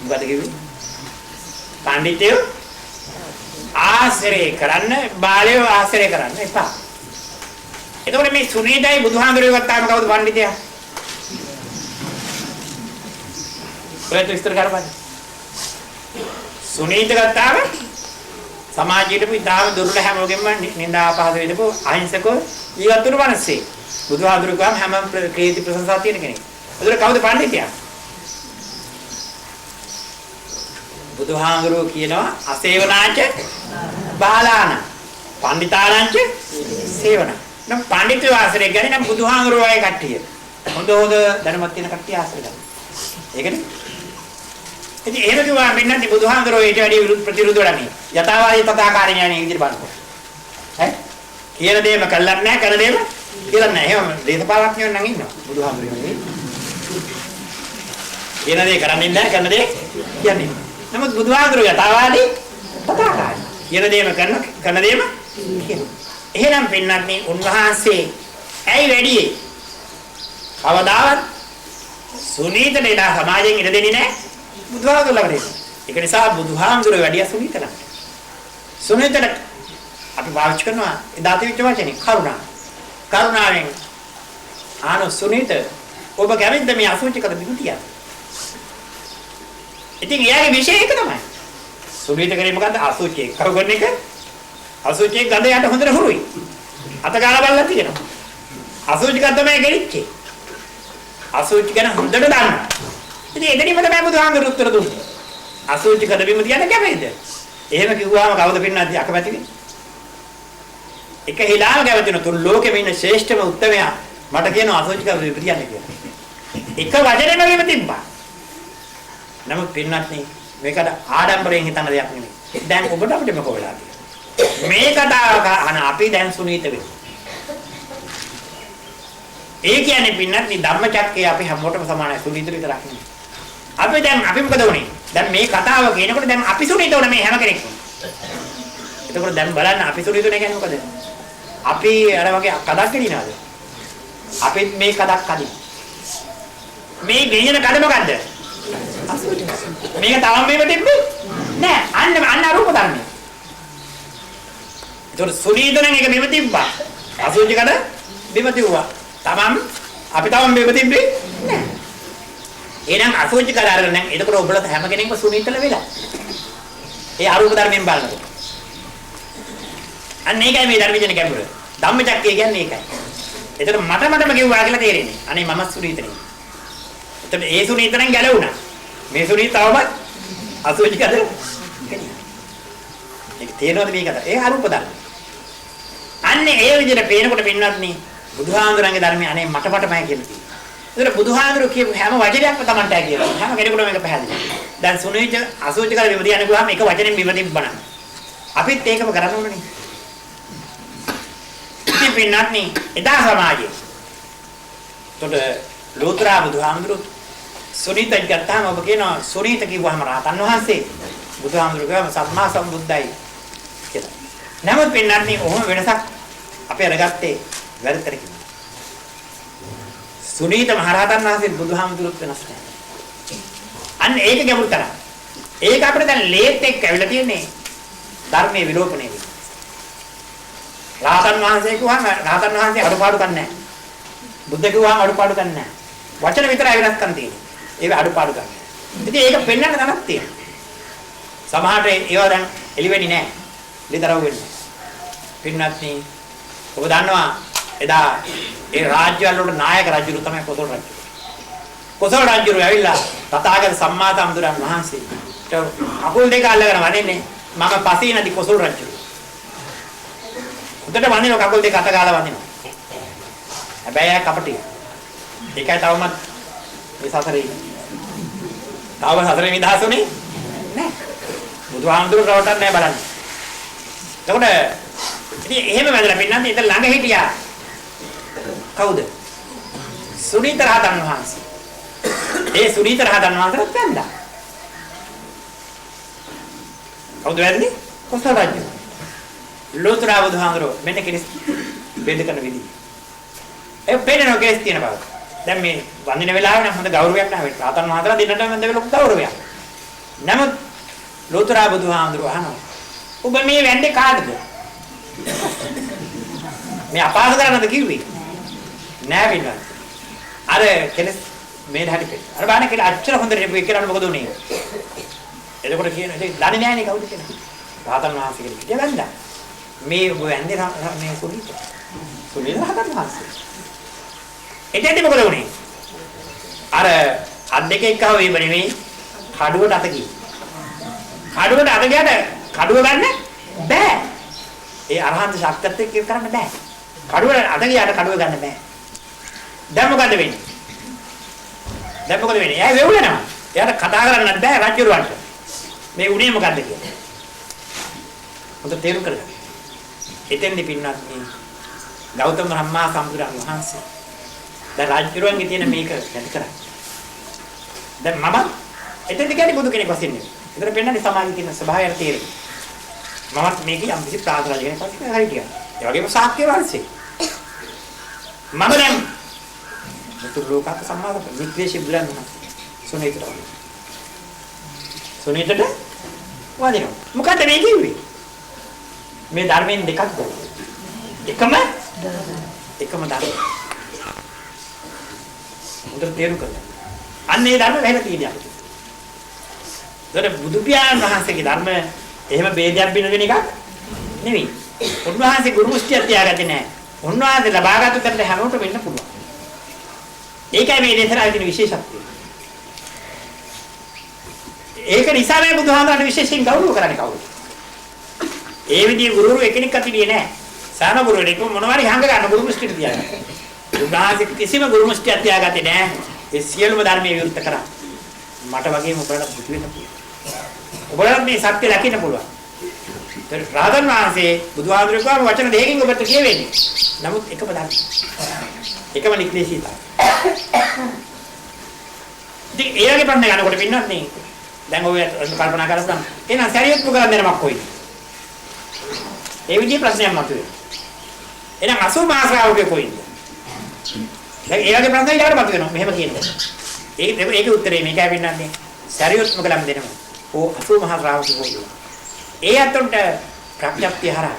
මොකද කිව්වේ? පණ්ඩිතයෝ ආශ්‍රය කරන්න බාලයෝ ආශ්‍රය කරන්න එපා. එතකොට මේ සුනීතයි බුදුහාමුදුරුවෝ ගත්තාම කවුද පණ්ඩිතයා? ඔයත් විස්තර කරපන්. සුනීත ගත්තාම සමාජයට ඉතාම දුර්වල හැමෝගෙම නිඳා අපහාස වෙදපු අහිංසකව ජීවත් වුණු මිනිස්සේ. බුදුහාමුදුරුවෝ ගාම හැම කීර්ති ප්‍රශංසා තියෙන කෙනෙක්. එතකොට කවුද පණ්ඩිතයා? බුදුහාමුදුරුවෝ කියනවා අසේවනාච බාලාන පණ්ඩිතානංච සේවන. නම් පණ්ඩිතයෝ ආශ්‍රය ගන්නේ නම් බුදුහාමුදුරුවෝ අය කට්ටිය. හොඳ දැනුමක් තියෙන කට්ටිය ආශ්‍රය ගන්න. ඒකනේ. ඉතින් එහෙම කිව්වා මෙන්න බුදුහාමුදුරුවෝ ඊට වැඩි විරුද්ධ ප්‍රතිවිරුද්ධ වඩන්නේ. යථාවාදී තථාකාරණ්‍ය යන්නේ විදිහට බලන්න. ඈ කියන දේම කළක් නැහැ කරන දේම කියලා නැහැ. එහෙම දේශපාලඥයෝ නම් ඉන්නවා බුදුහාමුදුරුවෝ නේ. කියන දේ කරන්නේ නැහැ කරන දේ කියන්නේ. නමුත් බුදුහාමුදුරුවෝ යථාවාදී තථාකාරණ්‍ය. කියන දේම කරන දේම කියනවා. එහෙනම් පින්නත් උන්වහන්සේ ඇයි වැඩි කවදාවත් සුනීත නේදා සමාජයෙන් ඉඩ දෙන්නේ නැහැ බුදුහාමුදුරුවෝ ළඟට. ඒක නිසා බුදුහාමුදුරුවෝ වැඩි සුනීත ළඟ. සුනීතට අපි පාවිච්චි කරනවා එදා තිබිච්ච වචනේ කරුණා. කරුණාවෙන් ආන සුනීත ඔබ කැමතිද මේ අසුචි කර බිමුතිය? ඉතින් එයාගේ විශේෂ එක තමයි. සුනීත කරේ මොකද්ද? අසුචි කරු කරන එක. අසුචි ගඳ යට හොඳට හුරුයි. අත ගාලා බලලා තියෙනවා. අසුචි ගඳ තමයි ගෙලිච්චේ. අසුචි ගැන හොඳට දන්නවා. ඉතින් එතනින්ම තමයි බුදුහාමුදුරුවෝ උත්තර දුන්නේ. අසුචි කර බිම තියන්න කැමතිද? එහෙම කිව්වම කවුද පින්නත් අකමැති වෙන්නේ? එක හිලාම කැමති නෝ තුන් ලෝකෙම ඉන්න ශ්‍රේෂ්ඨම උත්තමයා මට කියනවා අසුචි කර බිම තියන්න කියලා. එක වචනේම වීම තිබ්බා. නමුත් පින්නත් මේකට ආඩම්බරයෙන් හිතන දෙයක් නෙමෙයි. දැන් ඔබට අපිට මොකෝ වෙලා තියෙන්නේ? මේ කතාව අහන අපි දැන් සුනීත වෙමු. ඒ කියන්නේ පින්නත් ධම්මචක්කේ අපි හැමෝටම සමානයි සුනීත විතරක් නෙමෙයි. අපි මොකද වුනේ? දැන් මේ කතාව කියනකොට දැන් අපි සුනීත වුණ මේ හැම කෙනෙක්ම. එතකොට දැන් බලන්න අපි සුනීත වෙන කියන්නේ මොකද? අපි අර වගේ කඩක් ගෙනිනවද? අපි මේ කඩක් කදින. මේ ගෙනින කඩ මොකද්ද? මේක තවම මේව තිබ්බේ නෑ. අන්න අරූප ධර්මය. ඒතකොට සුනීත නම් එක බිම තිබ්බා. අසුචි කඩ බිම තිබ්බා. තමන් අපි තවම බිම තිබ්බේ නෑ. එහෙනම් අසුචි කඩ අරගෙන නම් එතකොට ඔබලා හැම කෙනෙක්ම සුනීතල වෙලා. ඒ අරූප ධර්මයෙන් බලනකොට. අන්න ඒකයි මේ ධර්ම විචන ගැඹුර. ධම්මචක්කය කියන්නේ ඒකයි. එතකොට මටම කිව්වා කියලා තේරෙන්නේ. අනේ මම සුනීතනේ. එතකොට ඒ සුනීත නම් ගැලවුණා. මේ සුනීත තවමත් අසුචි කඩ ඒක තේරෙනවද මේකද? ඒ අරූප ධර්ම. අන්නේ ඒ විදිහට පේනකොට පින්නත් නේ බුදුහාමුදුරන්ගේ ධර්මයේ අනේ මටමයි කියලා තියෙනවා. ඒතර බුදුහාමුදුරු කියපු හැම වචනයක්ම Tamanට කියනවා. හැම කෙනෙකුටම මේක පැහැදිලි. දැන් සුනීත අසුචි කඩ බිම තියන්න ගියාම එක වචනෙන් බිම තිබ්බනම් අපිත් ඒකම කරන්න ඕනේ. ඉතින් පින්නත් නේ එදා සමාජයේ. ඒතකොට ලෝතර බුදුහාමුදුරු සුනීත ගත්තාම ඔබ කියනවා සුනීත කිව්වහම රහතන් වහන්සේ බුදුහාමුදුරු කියවම සම්මා සම්බුද්දයි කියලා. නමුත් පින්නන්නේ ඔහොම වෙනසක් අපි අරගත්තේ වැරතර කිව්වා. සුනීත මහරහතන් වහන්සේ බුදුහාමුදුරුත් වෙනස් නැහැ. අන්න ඒක ගැඹුරු තරම්. ඒක අපිට දැන් ලේත් එක්ක ඇවිල්ලා තියෙන්නේ ධර්මයේ විලෝපණය වෙන. රහතන් වහන්සේ කිව්වම රහතන් වහන්සේ අඩුපාඩු ගන්න නැහැ. බුද්ධ කිව්වම අඩුපාඩු ගන්න නැහැ. වචන විතරයි වෙනස්කම් තියෙන්නේ. ඒක අඩුපාඩු ගන්න. ඉතින් ඒක පෙන්වන්න තනක් තියෙනවා. සමහරට ඒවා දැන් එළි වෙන්නේ නැහැ. විතරව වෙන්නේ. පින්නත් නේ ඔබ දන්නවා එදා ඒ රාජ්‍යවල වල නායක රජුරු තමයි පොතොල් රජු. කොසල් රජුරු ඇවිල්ලා තථාගත සම්මා සම්බුදුරන් වහන්සේ අකුල් දෙක අල්ලගෙන වදින්නේ මම පසේ නැති කොසල් රජුරු. උඩට වදින කකුල් දෙක අත ගාලා වදිනවා. හැබැයි කපටි. ඒකයි තවමත් මේ සසරේ ඉන්නේ. තාම සසරේ නිදහසුනේ නෑ. බුදුහාමුදුරුවෝ රවටන්නේ නැහැ බලන්න. එතකොට ඉතින් එහෙම වැදලා පින්නන්නේ ඉතින් ළඟ හිටියා. කවුද? සුනීත රහතන් වහන්සේ. ඒ සුනීත රහතන් වහන්සේට වැන්දා. කවුද වැන්නේ? කොසල් රජු. ලෝතර බුදුහාමුදුරුවෝ මෙන්න කෙනෙක් බෙද කරන විදිහ. ඒ පේනෝ කේස් තියෙන බව. දැන් මේ වන්දින වෙලාවේ නම් හොඳ ගෞරවයක් නැහැ. රහතන් වහන්සේලා දෙන්නට මම දෙවලු ගෞරවයක්. නමුත් ලෝතර බුදුහාමුදුරුවෝ අහනවා. ඔබ මේ වැන්නේ කාටද? මේ අපහාස කරන්නද කිව්වේ? නෑ වින්නා. අර කෙනෙක් මේ හැටි පෙන්න. අර බාන කියලා අච්චර හොඳට මේ කරන්න මොකද උනේ? එතකොට කියන ඉතින් දන්නේ නෑනේ කවුද කියලා. රහතන් වහන්සේ කියලා කිය වැන්දා. මේ ඔබ වැන්නේ මේ සුනීත. සුනීත රහතන් වහන්සේ. එතෙන්දි මොකද උනේ? අර අත් දෙක එක්කව වීම නෙමෙයි කඩුවට අත ගියේ. කඩුවට අත ගියට කඩුව ගන්න බෑ. ඒ අරහන්ත ශක්තියත් එක්ක කරන්න බෑ. කඩුවට අත ගියට කඩුව ගන්න බෑ. දැන් මොකද වෙන්නේ? දැන් මොකද වෙන්නේ? එයා වෙවුලනවා. එයාට කතා කරන්නත් බෑ රජුරවන්ට. මේ උනේ මොකද්ද කියලා. හොඳ තේරුම් කරගන්න. එතෙන්දි පින්නත් මේ ගෞතම සම්මා සම්බුදුරන් වහන්සේ දැන් රජුරවන්ගේ තියෙන මේක නැති කරා. දැන් මම එතෙන්දි කියන්නේ බුදු කෙනෙක් වශයෙන් නෙවෙයි. ඒතර පෙන්නන්නේ සමාජයේ තියෙන ස්වභාවය තේරෙයි. මමත් මේක යම් කිසි ප්‍රාර්ථනා කෙනෙක් වශයෙන් හරි කියනවා. ඒ වගේම ශාක්‍ය වංශේ. මම දැන් මුතු ලෝකات සම්මාද විද්වේෂී බුලන් සුනීතට වදිනවා. මොකද මේ කිව්වේ? මේ ධර්මයෙන් දෙකක්ද? එකම ධර්ම. උදේ තේරුම් ගන්න. අන්න ඒ ධර්ම වෙහෙලා තියෙනවා. ඒතර බුදු පියාණන් වහන්සේගේ ධර්ම එහෙම ભેදයක් බිනගෙන එකක් නෙවෙයි. උන්වහන්සේ ගුරු මුස්තිය තියාගත්තේ නැහැ. උන්වහන්සේ ලබාගත්තු තැනට හැමෝටම වෙන්න පුළුවන්. ඒකයි මේ දේශනාවේ තියෙන විශේෂත්වය. ඒක නිසා මේ බුදුහාමරට විශේෂයෙන් ගෞරව කරන්නේ කවුද? ඒ විදිහේ ගුරුවරු එකිනෙක අතිරියේ නැහැ. සාන ගුරුවරයෙක් මොනවාරි හංග ගන්න ගුරු මුස්තිය තියාගන්න. උන්වහන්සේ කිසිම ගුරු මුස්තිය තියාගත්තේ නැහැ. ඒ සියලුම ධර්මයේ විරුද්ධ කරා. මට වගේම ඔබලට බුදු වෙන්න පුළුවන්. ඔබලට මේ සත්‍ය ලකින්න පුළුවන්. ඒ රාහතන් වහන්සේ බුදුහාමුදුරුවෝ කියව වචන දෙකකින් ඔබට කියවෙන්නේ. නමුත් එකම ධර්ම. එකම නික්ලේශීතා. ඉතින් ඒ වගේ ප්‍රශ්න ගන්නකොට පින්නත් නේ. දැන් ඔය කල්පනා කරලා එහෙනම් සරියුත් මොකක්ද නමක් කොයි? ඒ විදිහේ ප්‍රශ්නයක් මතුවේ. එහෙනම් අසු මාසාවකේ කොයිද? දැන් ඒ වගේ ප්‍රශ්න ඊළඟට මතුවෙනවා. මෙහෙම කියනවා. ඒකේ උත්තරේ මේකයි වෙන්නන්නේ. සරියුත් මොකලම් දෙනවා. ඕ අසු මහ ශ්‍රාවකෝ කොයිද? ඒ අතොන්ට ප්‍රඥප්තිය හරහා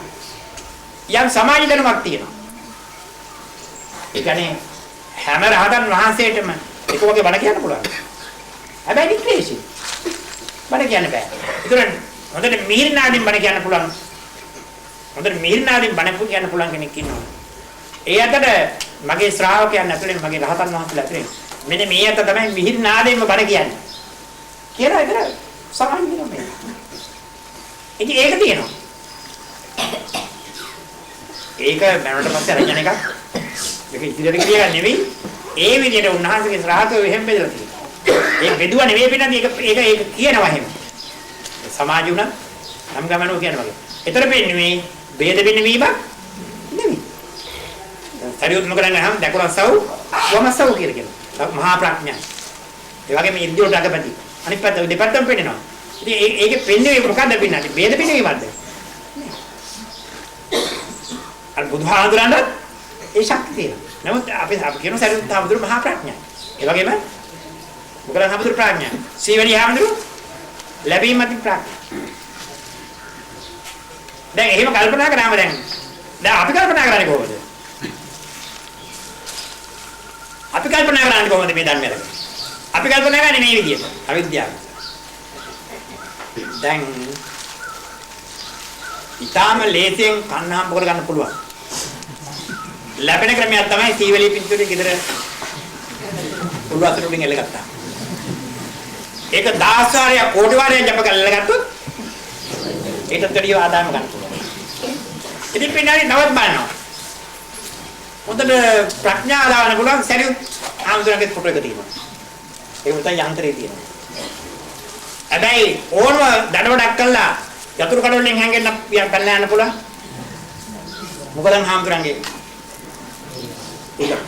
යම් සමාජ ධර්මයක් තියෙනවා. ඒ කියන්නේ හැම රහතන් වහන්සේටම එක වගේ බණ කියන්න පුළුවන්. හැබැයි නික්ලේශී. බණ කියන්න බෑ. ඒතරම් හොඳට මිහිරනාදින් බණ කියන්න පුළුවන්. හොඳට මිහිරනාදින් බණ කියන්න පුළුවන් කෙනෙක් ඉන්නවා. ඒ අතට මගේ ශ්‍රාවකයන් ඇතුලේ මගේ රහතන් වහන්සේලා ඇතුලේ මෙන්න මේ අත තමයි මිහිරනාදින්ම බණ කියන්නේ. කියලා ඒතර සමාන වෙනවා. ඉතින් ඒක තියෙනවා. ඒක මනරට පස්සේ අරගෙන එකක්. මේක ඉතිරියට කියලා නෙවෙයි. ඒ විදිහට උන්වහන්සේගේ ශ්‍රාවකයෝ එහෙම බෙදලා තියෙනවා. ඒ බෙදුවා නෙවෙයි පිටන්නේ ඒක කියනවා එහෙම. සමාජ උනත් නම් ගමනෝ කියනවා වගේ. ඒතර වෙන්නේ මේ ભેද වෙනවීමක් නෙවෙයි. සරියුත් මොකදන්නේ නම් දකුණසව් වමසව් කියලා කියනවා. මහා ප්‍රඥා. ඒ වගේම ඉන්දියට අගපති. අනිත් පැත්ත දෙපැත්තම පෙන්නනවා. ඉතින් ඒකේ පෙන්නේ මොකක්ද පෙන්නන්නේ? ભેද වෙනවීමක්ද? අර බුදුහාඳුරන්න ඒ ශක්තිය තියෙනවා. නමුත් අපි කියන සරියුත් හාමුදුරු මහා ප්‍රඥා. ඒ වගේම මොකද හාමුදුරු ප්‍රඥා. සීවලි හාමුදුරු ලැබීමත් ප්‍රඥා. දැන් එහෙම කල්පනා කරාම දැන් අපි කල්පනා කරන්නේ කොහොමද? අපි කල්පනා කරන්නේ කොහොමද මේ ධර්මය ගැන? අපි කල්පනා කරන්නේ මේ විදිහට. අවිද්‍යාව. දැන් ඊටාම ලේසියෙන් කන්න හම්බ කර ගන්න පුළුවන්. ලැබෙන ක්‍රමයක් තමයි සීවලී පිටුවේ ගෙදර උල්වසට උඩින් එල්ලගත්තා. ඒක 10 වාරයක් කෝටි වාරයක් ජප කරලා එල්ලගත්තොත් ඒකත් වැඩිය ආදායම ගන්න පුළුවන්. ඉතින් පින්නාලි නවත් බලනවා. හොඳට ප්‍රඥාව දාන්න පුළුවන් සැරියුත් ආම්දුරගේ ෆොටෝ එක තියෙනවා. ඒක උතන් යන්ත්‍රේ තියෙනවා. හැබැයි ඕනම දඩවඩක් කළා යතුරු කඩවලින් හැංගෙන්න පැනලා යන්න පුළුවන්. මොකද ආම්දුරගේ ඒක.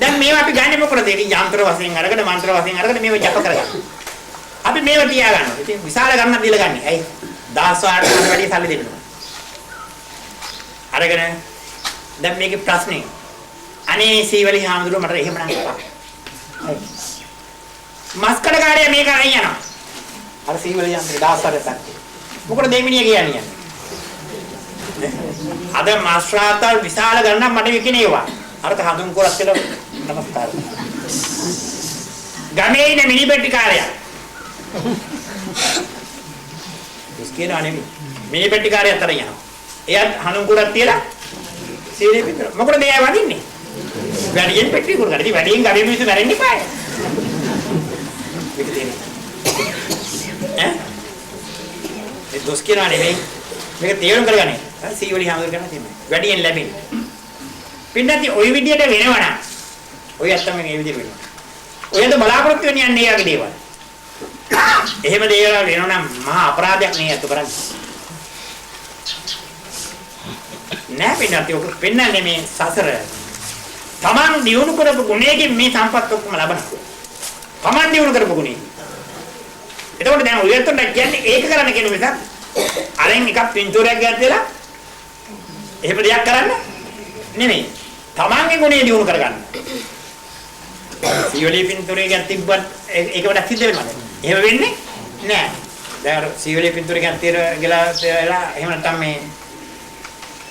දැන් මේවා අපි ගන්නේ මොකටද? ඒක යන්ත්‍ර වශයෙන් අරගෙන මන්ත්‍ර වශයෙන් අරගෙන මේව ජප කරගන්න. අපි මේව තියා ගන්නවා. ඉතින් විශාල ගණනක් දීලා ගන්න. ඇයි? 10 වාරකට වැඩි සල්ලි දෙන්න ඕන. අරගෙන දැන් මේකේ ප්‍රශ්නේ අනේ සීවලි හාමුදුරුවෝ මට එහෙම නම් කරා. මස්කඩ කාර්යය මේක අරන් යනවා. අර සීවලි යන්ත්‍රය 10 වාරයක්. මොකටද දෙමිනිය කියන්නේ? අද මාස්ට්‍රාතල් විශාල ගණනක් මට විකිනේවා. අරක හඳුන් කොරස් කියලා නමස්කාර. ගමේ ඉන්න මිනිබෙට්ටි කාර්යය. දුස්කේන අනේ මිනිබෙට්ටි කාර්යය අතර යනවා. එයාත් හඳුන් කොරස් තියලා සීලෙ පිටර. මොකටද එයා වදින්නේ? වැඩියෙන් පෙට්ටි කුර ගන්න. ඉතින් වැඩියෙන් ගමේ මිනිස්සු මැරෙන්න එපායි. මේක දෙන්නේ. මේ දොස් කියනවා නෙමෙයි. මේක තේරුම් කරගන්න. සීවලි හැමදෙර කරන්න තියෙනවා. වැඩියෙන් ලැබෙන්නේ. පින්නති ওই විදියට වෙනවනම් ඔය අත්තම මේ විදියට වෙනවා. ඔයද බලාපොරොත්තු වෙන්නේ යන්නේ යාගේ දේවල්. එහෙම දේවල් වෙනවනම් මහා අපරාධයක් නේ අත කරන්නේ. නෑ පින්නති ඔක පෙන්නන්නේ මේ සසර. තමන් දියුණු කරපු ගුණයකින් මේ සම්පත් ඔක්කොම ලබනවා. තමන් දියුණු කරපු ගුණය. එතකොට දැන් ඔයයන්ට කියන්නේ ඒක කරන්න කියන නිසා අරෙන් එකක් පින්තූරයක් ගත්තලා එහෙම දෙයක් කරන්න නෙමෙයි. තමන්ගේ ගුණය දියුණු කරගන්න. සීවලී පින්තූරයක් තිබ්බත් ඒක වඩා සිද්ධ වෙනවද? එහෙම වෙන්නේ නෑ. දැන් සීවලී පින්තූරයක් ගලා එහෙම නැත්නම් මේ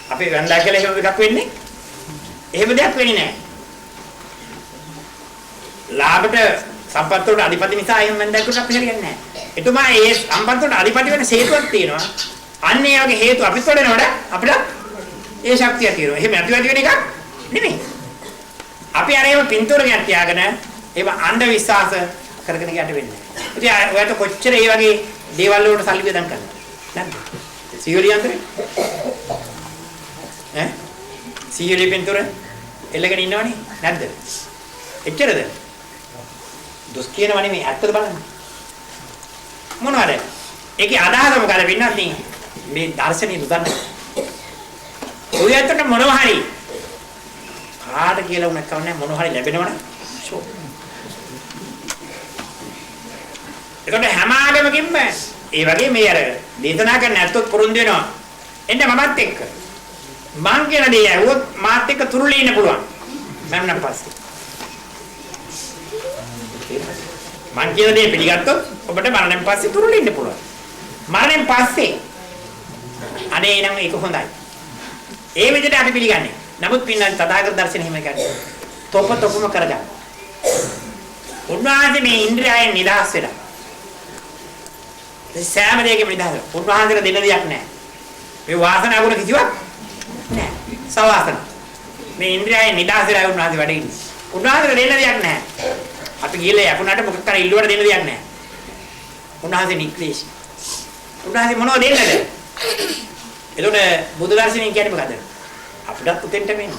අපි වන්දා කියලා එහෙම එකක් වෙන්නේ. එහෙම දෙයක් වෙන්නේ නෑ. ලාභට සම්පත් වලට අධිපති නිසා එහෙම මන්දකුට අපි හරියන්නේ නෑ. එතුමා ඒ සම්පත් වලට අධිපති වෙන හේතුවක් තියෙනවා. අන්න ඒ වගේ හේතු අපිට වඩනකොට අපිට ඒ ශක්තිය තියෙනවා. එහෙම ඇති වෙන එකක් නෙමෙයි. අපි අර ඒව පින්තූරයක් තියාගෙන ඒව අන්ධ විශ්වාස කරගෙන යන්න වෙන්නේ. ඉතින් ඔයාලට කොච්චර ඒ වගේ දේවල් වලට සල්ලි බෙදන් කරනවද? නැද්ද? සීවලි යන්ත්‍රේ? සීවලි පින්තූර එල්ලගෙන ඉන්නවනේ නැද්ද? එච්චරද? දොස් කියනවා නෙමෙයි ඇත්තද බලන්න. මොනවාද? ඒකේ අදහස මොකද වෙන්නත් මේ දර්ශනීය දුදන්න. ඔය ඇත්තට මොනවා හරි කාට කියලා උනක් කවන්නේ මොනවා හරි ලැබෙනවනේ. ෂෝ. ඒකට හැම ආගමකින්ම ඒ වගේ මේ අර දේශනා කරන්න ඇත්තොත් පුරුදු වෙනවා. එන්න මමත් එක්ක. මං කියන දේ ඇහුවොත් මාත් එක්ක තුරුලේ ඉන්න පුළුවන්. මම පස්සේ. මං කියන දේ පිළිගත්තොත් ඔබට මරණයෙන් පස්සේ තුරුලේ ඉන්න පුළුවන්. මරණයෙන් පස්සේ අනේ නම් ඒක හොඳයි. ඒ විදිහට අපි පිළිගන්නේ. නමුත් පින්නන් තථාගත දර්ශන හිම කියන්නේ. තොපම කරගන්න. උන්වහන්සේ මේ ඉන්ද්‍රියයන් නිදහස් වෙලා. ඒ සෑම දෙයකම නිදහස්. උන්වහන්සේට දෙන්න දෙයක් නැහැ. මේ වාසනාව ගුණ කිසිවක් නැහැ. සවාසන. මේ ඉන්ද්‍රියයන් නිදහස් වෙලා උන්වහන්සේ වැඩ ඉන්නේ. උන්වහන්සේට දෙන්න දෙයක් නැහැ. අපි ගිහලා යකුණාට මොකක් කරලා ඉල්ලුවට දෙන්න දෙයක් නැහැ. උන්වහන්සේ නික්ලේශ. උන්වහන්සේ මොනවද දෙන්නද? එතකොට බුදු දර්ශනය කියන්නේ මොකද? අපිටත් උතෙන්ට මෙන්න.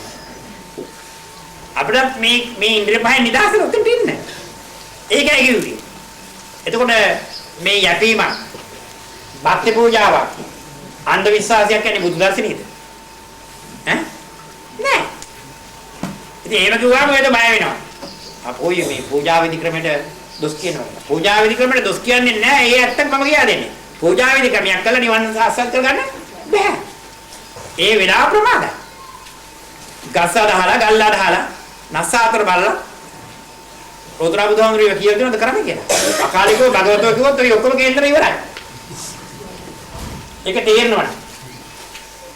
අපිටත් මේ ඉන්ද්‍රිය පහෙන් නිදහසට උතෙන්ට ඉන්න. ඒකයි කිව්වේ. එතකොට මේ යැපීම භක්ති පූජාවක් අන්ධ විශ්වාසයක් කියන්නේ බුදු දර්ශනයේද? නෑ. ඉතින් එහෙම කිව්වම ඔයද බය වෙනවා. අපෝයි මේ පූජා විධි ක්‍රමයට දොස් කියනවා. පූජා විධි ක්‍රමයට දොස් කියන්නේ නෑ. ඒ ඇත්තක් මම කියා දෙන්නේ. පූජා විධි ක්‍රමයක් කළා නිවන් සාක්ෂාත් කරගන්න බෑ. ඒ වෙලාව ප්‍රමාදයි. ගස් අදහලා ගල් අදහලා නස්සාතර බලලා රෝදරා බුදුහාමුදුරුවෝ කියලා දෙනවද කරන්නේ කියලා. අකාලිකව භගවතෝ කිව්වොත් ඔය ඔක්කොම කේන්දර ඉවරයි. ඒක තේරෙනවද?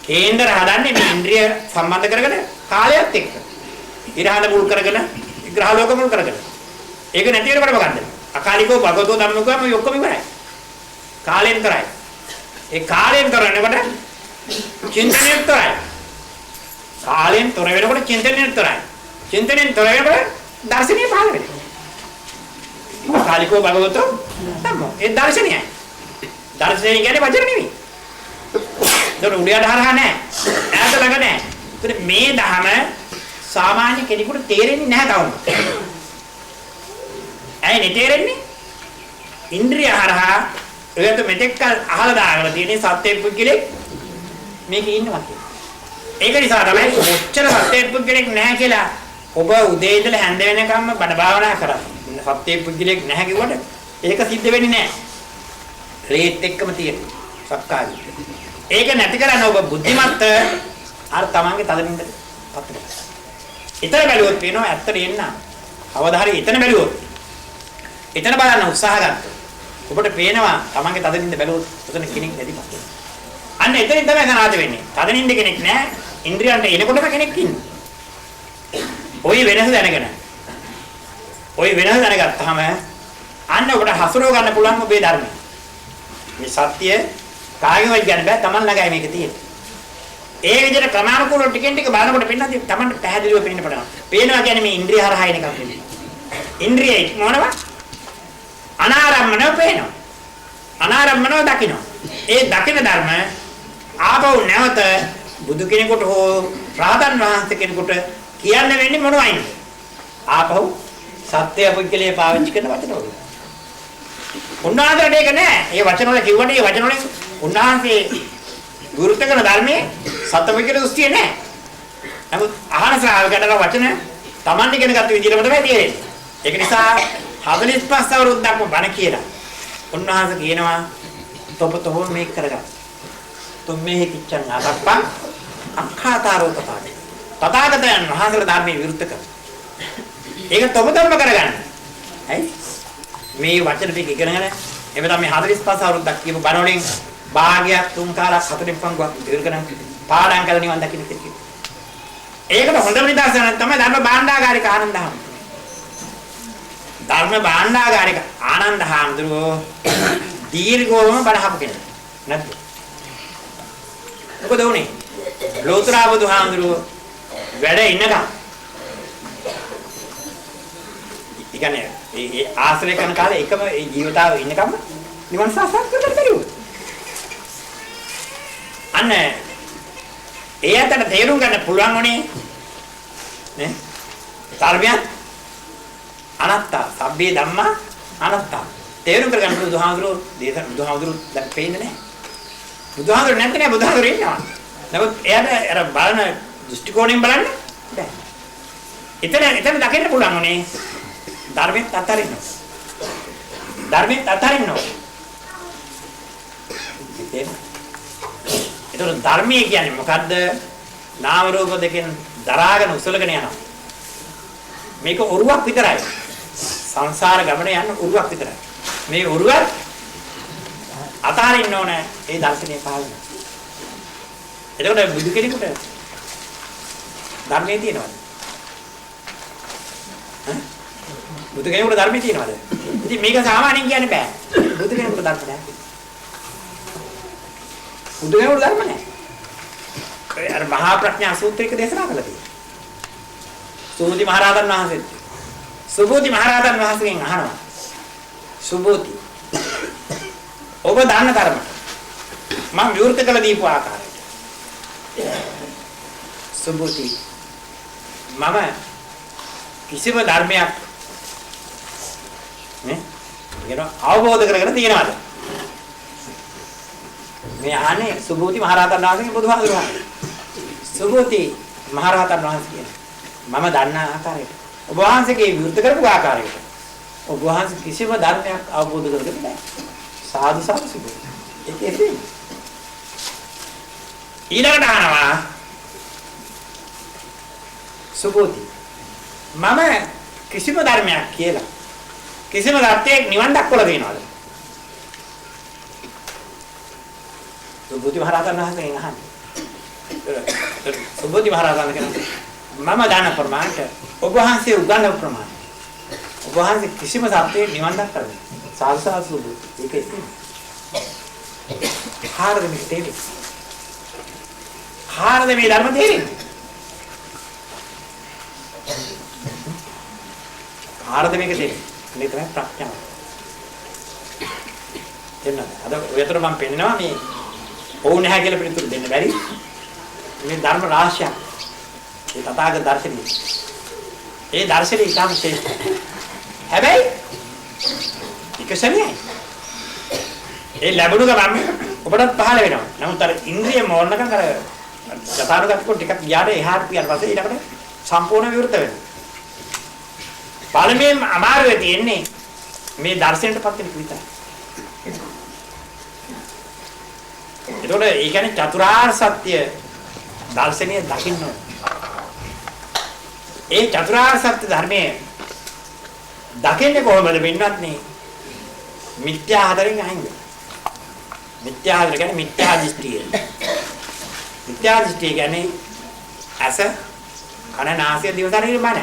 කේන්දර හදන්නේ මේ ඉන්ද්‍රිය සම්බන්ධ කරගෙන කාලයත් එක්ක. ඉරහඳ මුල් කරගෙන ග්‍රහ ලෝක මුල් කරගෙන. ඒක නැති වෙනකොට මොකද්ද? අකාලිකව භගවතෝ ධම්මකෝ මේ ඔක්කොම ඉවරයි. කාලෙන්තරයි. ඒ කාලෙන්තරනකොට චින්තනයෙන්තරයි. කාලෙන් තොර වෙනකොට චින්තනයෙන්තරයි. චින්තනයෙන් තොර වෙනකොට දර්ශනීය පහළ වෙනවා. කාලිකෝ භගවතෝ ධම්මෝ. ඒ දර්ශනයයි. දර්ශනය කියන්නේ වචන නෙවෙයි. ඒක උඩයට හරහා නැහැ. ඈත ළඟ නැහැ. ඒත් මේ ධම සාමාන්‍ය කෙනෙකුට තේරෙන්නේ නැහැ තවම. ඇයි තේරෙන්නේ? ඉන්ද්‍රිය හරහා ඔයත් මෙතෙක් අහලා දාගෙන තියෙන සත්‍ය පුද්ගලෙක් මේකේ ඉන්නවා කියලා. ඒක නිසා තමයි ඔච්චර සත්‍ය පුද්ගලෙක් නැහැ කියලා ඔබ උදේ ඉඳලා හැන්ද වෙනකම්ම බණ භාවනා කරා. සත්‍ය පුද්ගලෙක් නැහැ කිව්වට ඒක සිද්ධ වෙන්නේ නැහැ. රේත් එක්කම තියෙන සක්කාය. ඒක නැති කරන්නේ ඔබ බුද්ධිමත් අර තමන්ගේ තදින්ද පත්‍රය. ඊතර බැලුවොත් වෙනවා ඇත්තට එන්න. අවදාහරි ඊතන බැලුවොත්. ඊතන බලන්න උත්සාහ ගන්නත්. ඔබට පේනවා තමන්ගේ තදින්ද බැලුවොත් උතන කෙනෙක් නැතිපත්. අන්න එතනින් තමයි සනාථ වෙන්නේ. තදින්ද කෙනෙක් නැහැ. ඉන්ද්‍රියන්ට එනකොටම කෙනෙක් ඉන්නේ. ඔය වෙනස දැනගෙන. ඔය වෙනස දැනගත්තාම අන්න ඔබට හසුරව ගන්න පුළුවන් ඔබේ ධර්මය. මේ සත්‍ය කාගෙවත් ගන්න බෑ Taman ළඟයි මේක තියෙන්නේ. ඒ විදිහට ක්‍රමානුකූලව ටිකෙන් ටික බලනකොට පෙන්නන්නේ Tamanට පැහැදිලිව පෙනෙන්න පටන් ගන්නවා. පේනවා කියන්නේ මේ ඉන්ද්‍රිය හරහා එන එකක් නෙමෙයි. ඉන්ද්‍රිය මොනවා? අනාරම්මනව පේනවා. අනාරම්මනව දකින්න. ඒ දකින ධර්ම ආපහු නැවත බුදු කෙනෙකුට හෝ රහතන් වහන්සේ කෙනෙකුට කියන්න වෙන්නේ මොනවයින්ද? ආපහු සත්‍ය පුද්ගලයේ පාවිච්චි කරන වචන වල. උන්වහන්සේට ඒක නෑ. ඒ වචන වල කිව්වට ඒ වචන වලින් උන්වහන්සේ ගුරුත්ව කරන ධර්මයේ සත්‍යවිකල දෘෂ්ටිය නෑ. නමුත් අහන ශ්‍රාවකයන්ට වචන Taman ඉගෙන ගත්ත විදිහටම තමයි තේරෙන්නේ. ඒක නිසා 45 අවුරුද්දක්ම බණ කියලා. උන්වහන්සේ කියනවා තොපතෝ මේක කරගන්න. තුම්මේ කිච්චන් ආසප්පං අක්ඛාතාරෝ තථාගත. තථාගතයන් වහන්සේලා ධර්මයේ විරුද්ධ කරනවා. ඒක තොපතොම කරගන්න. හරි? මේ වචන ටික ඉගෙනගෙන එමෙතන මේ 45 අවුරුද්දක් කියපු බණ වලින් භාගයක් 3 කාලක් 4 පංගුවක් ඉගෙන පාඩම් කරලා නිවන් දකින්න තියෙන්නේ. ඒකට හොඳම නිදර්ශනය තමයි ධර්ම භාණ්ඩාගාරික ආනන්ද හාමුදුරුවෝ. ධර්ම භාණ්ඩාගාරික ආනන්ද හාමුදුරුවෝ දීර්ඝවම බණහපු කෙනෙක්. නැද්ද? මොකද උනේ? ලෝතර බුදුහාමුදුරුවෝ වැඩ ඉන්නකම් ඉකනේ ඒ ආශ්‍රය කරන කාලේ එකම ඒ ජීවිතාව ඉන්නකම් නිවන් සාක්ෂාත් කරගන්න බැරි වුණා. අන්න ඒ අතට තේරුම් ගන්න පුළුවන් උනේ නේ? ධර්මයන් අනාත්තා සබ්බේ ධම්මා අනාත්තා. තේරුම් කරගන්න බුදුහාමුදුරුවෝ දැන් පේන්නේ නැහැ. බුදුහාමුදුරුවෝ නැත්නම් නෑ බුදුහාමුදුරුවෝ ඉන්නවා. නමුත් එයාට අර බලන දෘෂ්ටි කෝණයෙන් බලන්න බෑ. එතන දකින්න පුළුවන් උනේ ධර්මයෙන් අතරින්න. ධර්මයෙන් අතරින්න. ඒතර ධර්මයේ කියන්නේ මොකද්ද? නාම රූප දෙකෙන් දරාගෙන උසලගෙන යනවා. මේක ඔරුවක් විතරයි. සංසාර ගමන යන ඔරුවක් විතරයි. මේ ඔරුව අතරින්න ඕනේ ඒ දර්ශනීය පාලනය. එතකොට බුදු කෙනෙකුට ධර්මයේ තියෙනවද? බුදු කෙනෙකුට ධර්මයේ තියෙනවද? ඉතින් මේක සාමාන්‍යයෙන් කියන්න බෑ. බුදු කෙනෙකුට ධර්ම නැහැ. බුදු කෙනෙකුට ධර්ම නැහැ. ඒ අර මහා ප්‍රඥා සූත්‍රයක දේශනා කළා තියෙනවා. සුබෝධි මහරහතන් වහන්සේ. සුබෝධි මහරහතන් වහන්සේගෙන් අහනවා. සුබෝධි ඔබ දන්න ධර්ම මම විවෘත කළ දීපු ආකාරයට. සුබෝධි මම කිසිම ධර්මයක් නේ කියන අවබෝධ කරගෙන තියෙනවද? මේ ආනේ සුබෝධි මහරහතන් වහන්සේගේ බුදුහාමුදුරුවෝ. සුබෝධි මහරහතන් වහන්සේ කියන මම දන්න ආකාරයට ඔබ වහන්සේගේ විවෘත කරපු ආකාරයට ඔබ වහන්සේ කිසිම ධර්මයක් අවබෝධ කරගන්නේ නැහැ. සාදු සාදු සුබෝධි. ඒකේ තියෙන්නේ. ඊළඟට අහනවා සුබෝධි මම කිසිම ධර්මයක් කියලා කිසිම ධර්මයක් නිවන් දක්වලා දෙනවද? සුබෝධි මහරහතන් වහන්සේගෙන් අහන්නේ. සුබෝධි මහරහතන් කියන්නේ මම දාන ප්‍රමාණයට ඔබ වහන්සේ උගන්වන ප්‍රමාණය. ඔබ වහන්සේ කිසිම ධර්මයක් නිවන් දක්වලා දෙන්නේ. සාල්සා සුබෝධි. ඒකයි තියෙන්නේ. කාර්ද මේ තේරෙන්නේ? කාර්ද මේ ධර්ම තේරෙන්නේ? කාර්ද මේක තේරෙන්නේ? මේ තමයි ප්‍රඥාව. එන්න අද ඔයතර මම පෙන්නනවා මේ ඕන නැහැ කියලා පිළිතුරු දෙන්න බැරි. මේ ධර්ම රාශියක්. ඒ තථාගත දර්ශනය. ඒ දර්ශනය ඉතාම ශ්‍රේෂ්ඨයි. හැබැයි එකසනේ ඒ ලැබුණු ගමන් ඔබටත් පහළ වෙනවා. නමුත් අර ඉන්ද්‍රිය මෝරණකම් කර යථාර්ථගත කොට ටිකක් ගියාට එහාට පියාට පස්සේ ඊළඟට සම්පූර්ණ විවෘත වෙනවා. පළමුවෙන් අමාරුවේ තියෙන්නේ මේ දර්ශනයටපත් වෙන විතරයි. ඒතකොට ඒ කියන්නේ චතුරාර්ය සත්‍ය දර්ශනීය දකින්න ඕනේ. ඒ චතුරාර්ය සත්‍ය ධර්මයේ දකින්නේ කොහොමද වෙන්නත් නේ? මිත්‍යා හතරෙන් අයින් වෙනවා. මිත්‍යා හතර කියන්නේ මිත්‍යා දෘෂ්ටිය. මිත්‍යා දෘෂ්ටිය කියන්නේ ඇස, කන, නාසය, දිව, ශරීරය මන.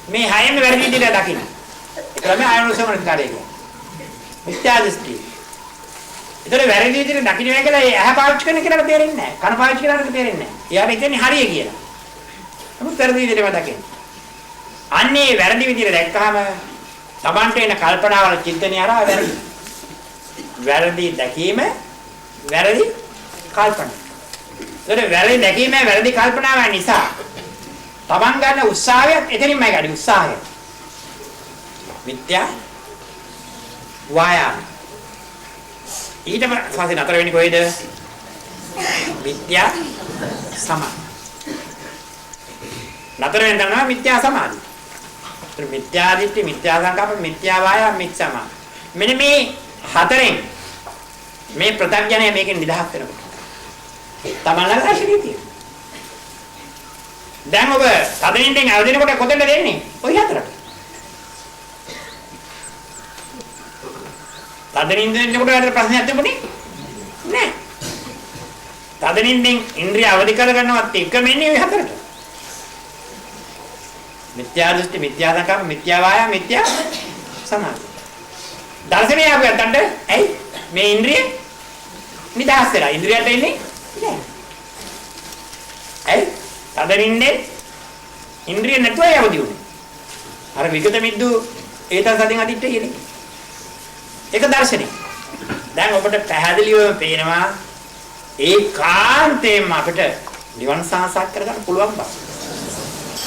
මේ හයෙම වැරදි විදිහට දකින්න. ඒක තමයි ආයෝනිසමනිකාරය කියන්නේ. මිත්‍යා දෘෂ්ටිය. ඒතර වැරදි විදිහට දකින්න වෙන කියලා ඇහැ පාවිච්චි කරන කෙනාට තේරෙන්නේ නැහැ. කන පාවිච්චි කරනකොට තේරෙන්නේ නැහැ. එයාට කියන්නේ හරිය කියලා. නමුත් වැරදි විදිහටම දකින්න. අන්නේ වැරදි විදිහට දැක්කහම Tamante එන කල්පනාවල චින්තනය හරහා වැරදි. වැරදි දැකීම වැරදි කල්පනා. ඒතර වැරදි දැකීම වැරදි කල්පනාව නිසා Taman ගන්න උත්සාහයත් එතනින්මයි ගන්න උත්සාහය. මිත්‍යා වායාම. ඊට පස්සේ නතර වෙන්නේ කොහෙද? මිත්‍යා සමාධි. නතර වෙන තමයි මිත්‍යා සමාධි. ඒතර මිත්‍යා දිට්ඨි, මිත්‍යා සංකප්ප, මිත්‍යා වායාම, මිත්‍යා සමාධි. මෙන්න මේ හතරෙන් මේ ප්‍රත්‍යඥය මේකෙන් නිදහස් වෙනකොට තමන්ලා රාශිය තියෙනවා. දැන් ඔබ සදනින්ෙන් අවදිනකොට කොතෙන්ද දෙන්නේ? ඔය හතරට. සදනින්ෙන් කොට වැඩ ප්‍රශ්නයක් තිබුණේ නෑ. සදනින්ෙන් ඉන්ද්‍රිය අවදි කර ගන්නවත් එකම ඉන්නේ ඔය හතරට. මිත්‍යා දෘෂ්ටි, මිත්‍යා සංකල්ප, මිත්‍යා වායාම, මිත්‍යා සමාධි. දර්ශනය අපිටට ඇයි මේ ඉන්ද්‍රිය නිදහස් වෙලා ඉන්ද්‍රියට එන්නේ නෑ. ඇයි? තදරින්නේ ඉන්ද්‍රිය නැතුව යවදී උනේ. අර විගත මිද්දු ඒතන සදින් අදිට්ඨ කියන්නේ. ඒක දර්ශනේ. දැන් ඔබට පැහැදිලිවම පේනවා ඒකාන්තයෙන්ම අපිට නිවන් සාක්ෂාත් කරගන්න පුළුවන් බව.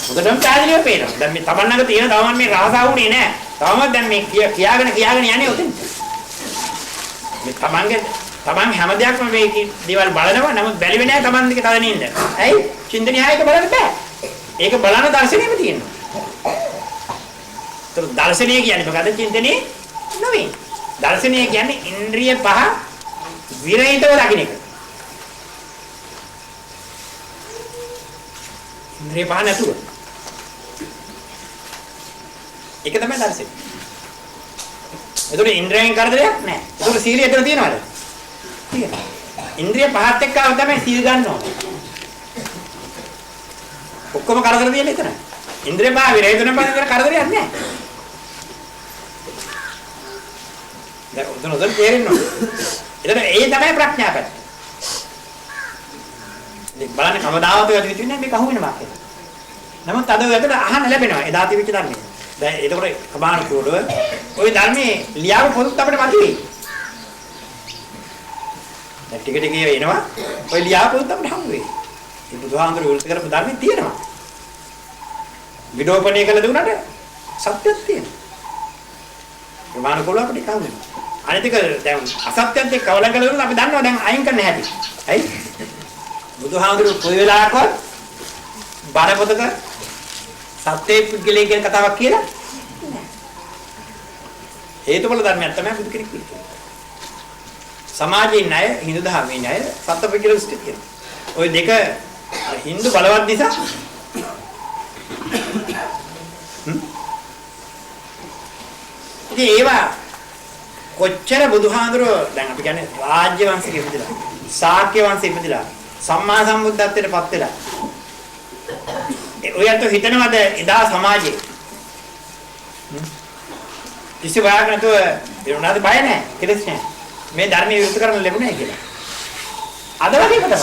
මොකදම පැහැදිලිව පේනවා. දැන් මේ තමන්නක තියෙන තවම මේ රහසා වුණේ නෑ. තවමත් දැන් මේ කියාගෙන යන්නේ උතෙන්. මේ තමන් හැම දෙයක්ම මේ දේවල් බලනවා. නමුත් බැලුවේ නෑ තමන් දිගේ තදන ඉන්න. ඇයි? චින්තනයයික බලන්න බෑ. ඒක බලන දර්ශනයෙම තියෙනවා. ඒතර දර්ශනය කියන්නේ මොකද? චින්තනේ නෙවෙයි. දර්ශනය කියන්නේ ඉන්ද්‍රිය පහ විරහිතව දකින්න එක. ඉන්ද්‍රිය පහ නැතුව. ඒක තමයි දර්ශනය. ඒතකොට ඉන්ද්‍රියෙන් කරදරයක් නැහැ. ඒතකොට සීලිය එතන තියනවද? තියෙනවා. ඉන්ද්‍රිය පහත් එක්ක ආව තමයි සීල් ගන්න ඕනේ. ඔක්කොම කරදර දෙන්නේ එතන. ඉන්ද්‍රිය පහ විරහිතන පහ කරදරයක් නැහැ. දැන් උදේ තේරෙන්න ඕනේ. එතන ඒ තමයි ප්‍රඥා පැත්ත. ඉතින් බලන්න කවදාවත් ඔය දෙවිතුනේ මේක අහුවෙන මාකේ. නමුත් අද ඔය අතට අහන්න ලැබෙනවා. එදා තිබිච්ච ධර්මයේ. දැන් එතකොට කමාන කෝඩව ওই ධර්මයේ ලියාව පොදුත් අපිට මති වෙයි. දැන් ටික ටික එනවා. ওই ලියාව පොදුත් අපිට හම්බ වෙයි. මේ බුදුහාමුදුරු උල්ත කරපු ධර්මයේ තියෙනවා. විඩෝපණය කළ දුන්නට සත්‍යයක් තියෙනවා. කමාන කෝඩව අපිට කවුද? අනිත් එක දැන් අසත්‍යයන්ට කවලං කළ දුන්නොත් අපි දන්නවා දැන් අයින් කරන්න හැටි. ඇයි? බුදුහාමුදුරු කොයි වෙලාවකවත් බණපොතක සත්‍යයේ පුද්ගලයෙක් කියන කතාවක් කියලා නෑ. හේතුඵල ධර්මයක් තමයි බුදු කෙනෙක් කියන්නේ. සමාජයේ ණය, හින්දු ධර්මයේ ණය, සත්පුද්ගල දෘෂ්ටි කියනවා. ওই දෙක හින්දු බලවත් නිසා ඉතින් ඒවා කොච්චර බුදුහාඳුරෝ දැන් අපි කියන්නේ රාජ්‍ය වංශික ඉපදිලා, ශාක්‍ය වංශික ඉපදිලා, සම්මා සම්බුද්ධත්වයට පත් වෙලා. ඔයත් හිතනවද එදා සමාජයේ කිසි බයක් නැතුව ඉරුණාද බය නැහැ, කෙලෙස් නැහැ. මේ ධර්මයේ විරුද්ධ කරන්න ලැබුණේ කියලා. අද වගේම තමයි.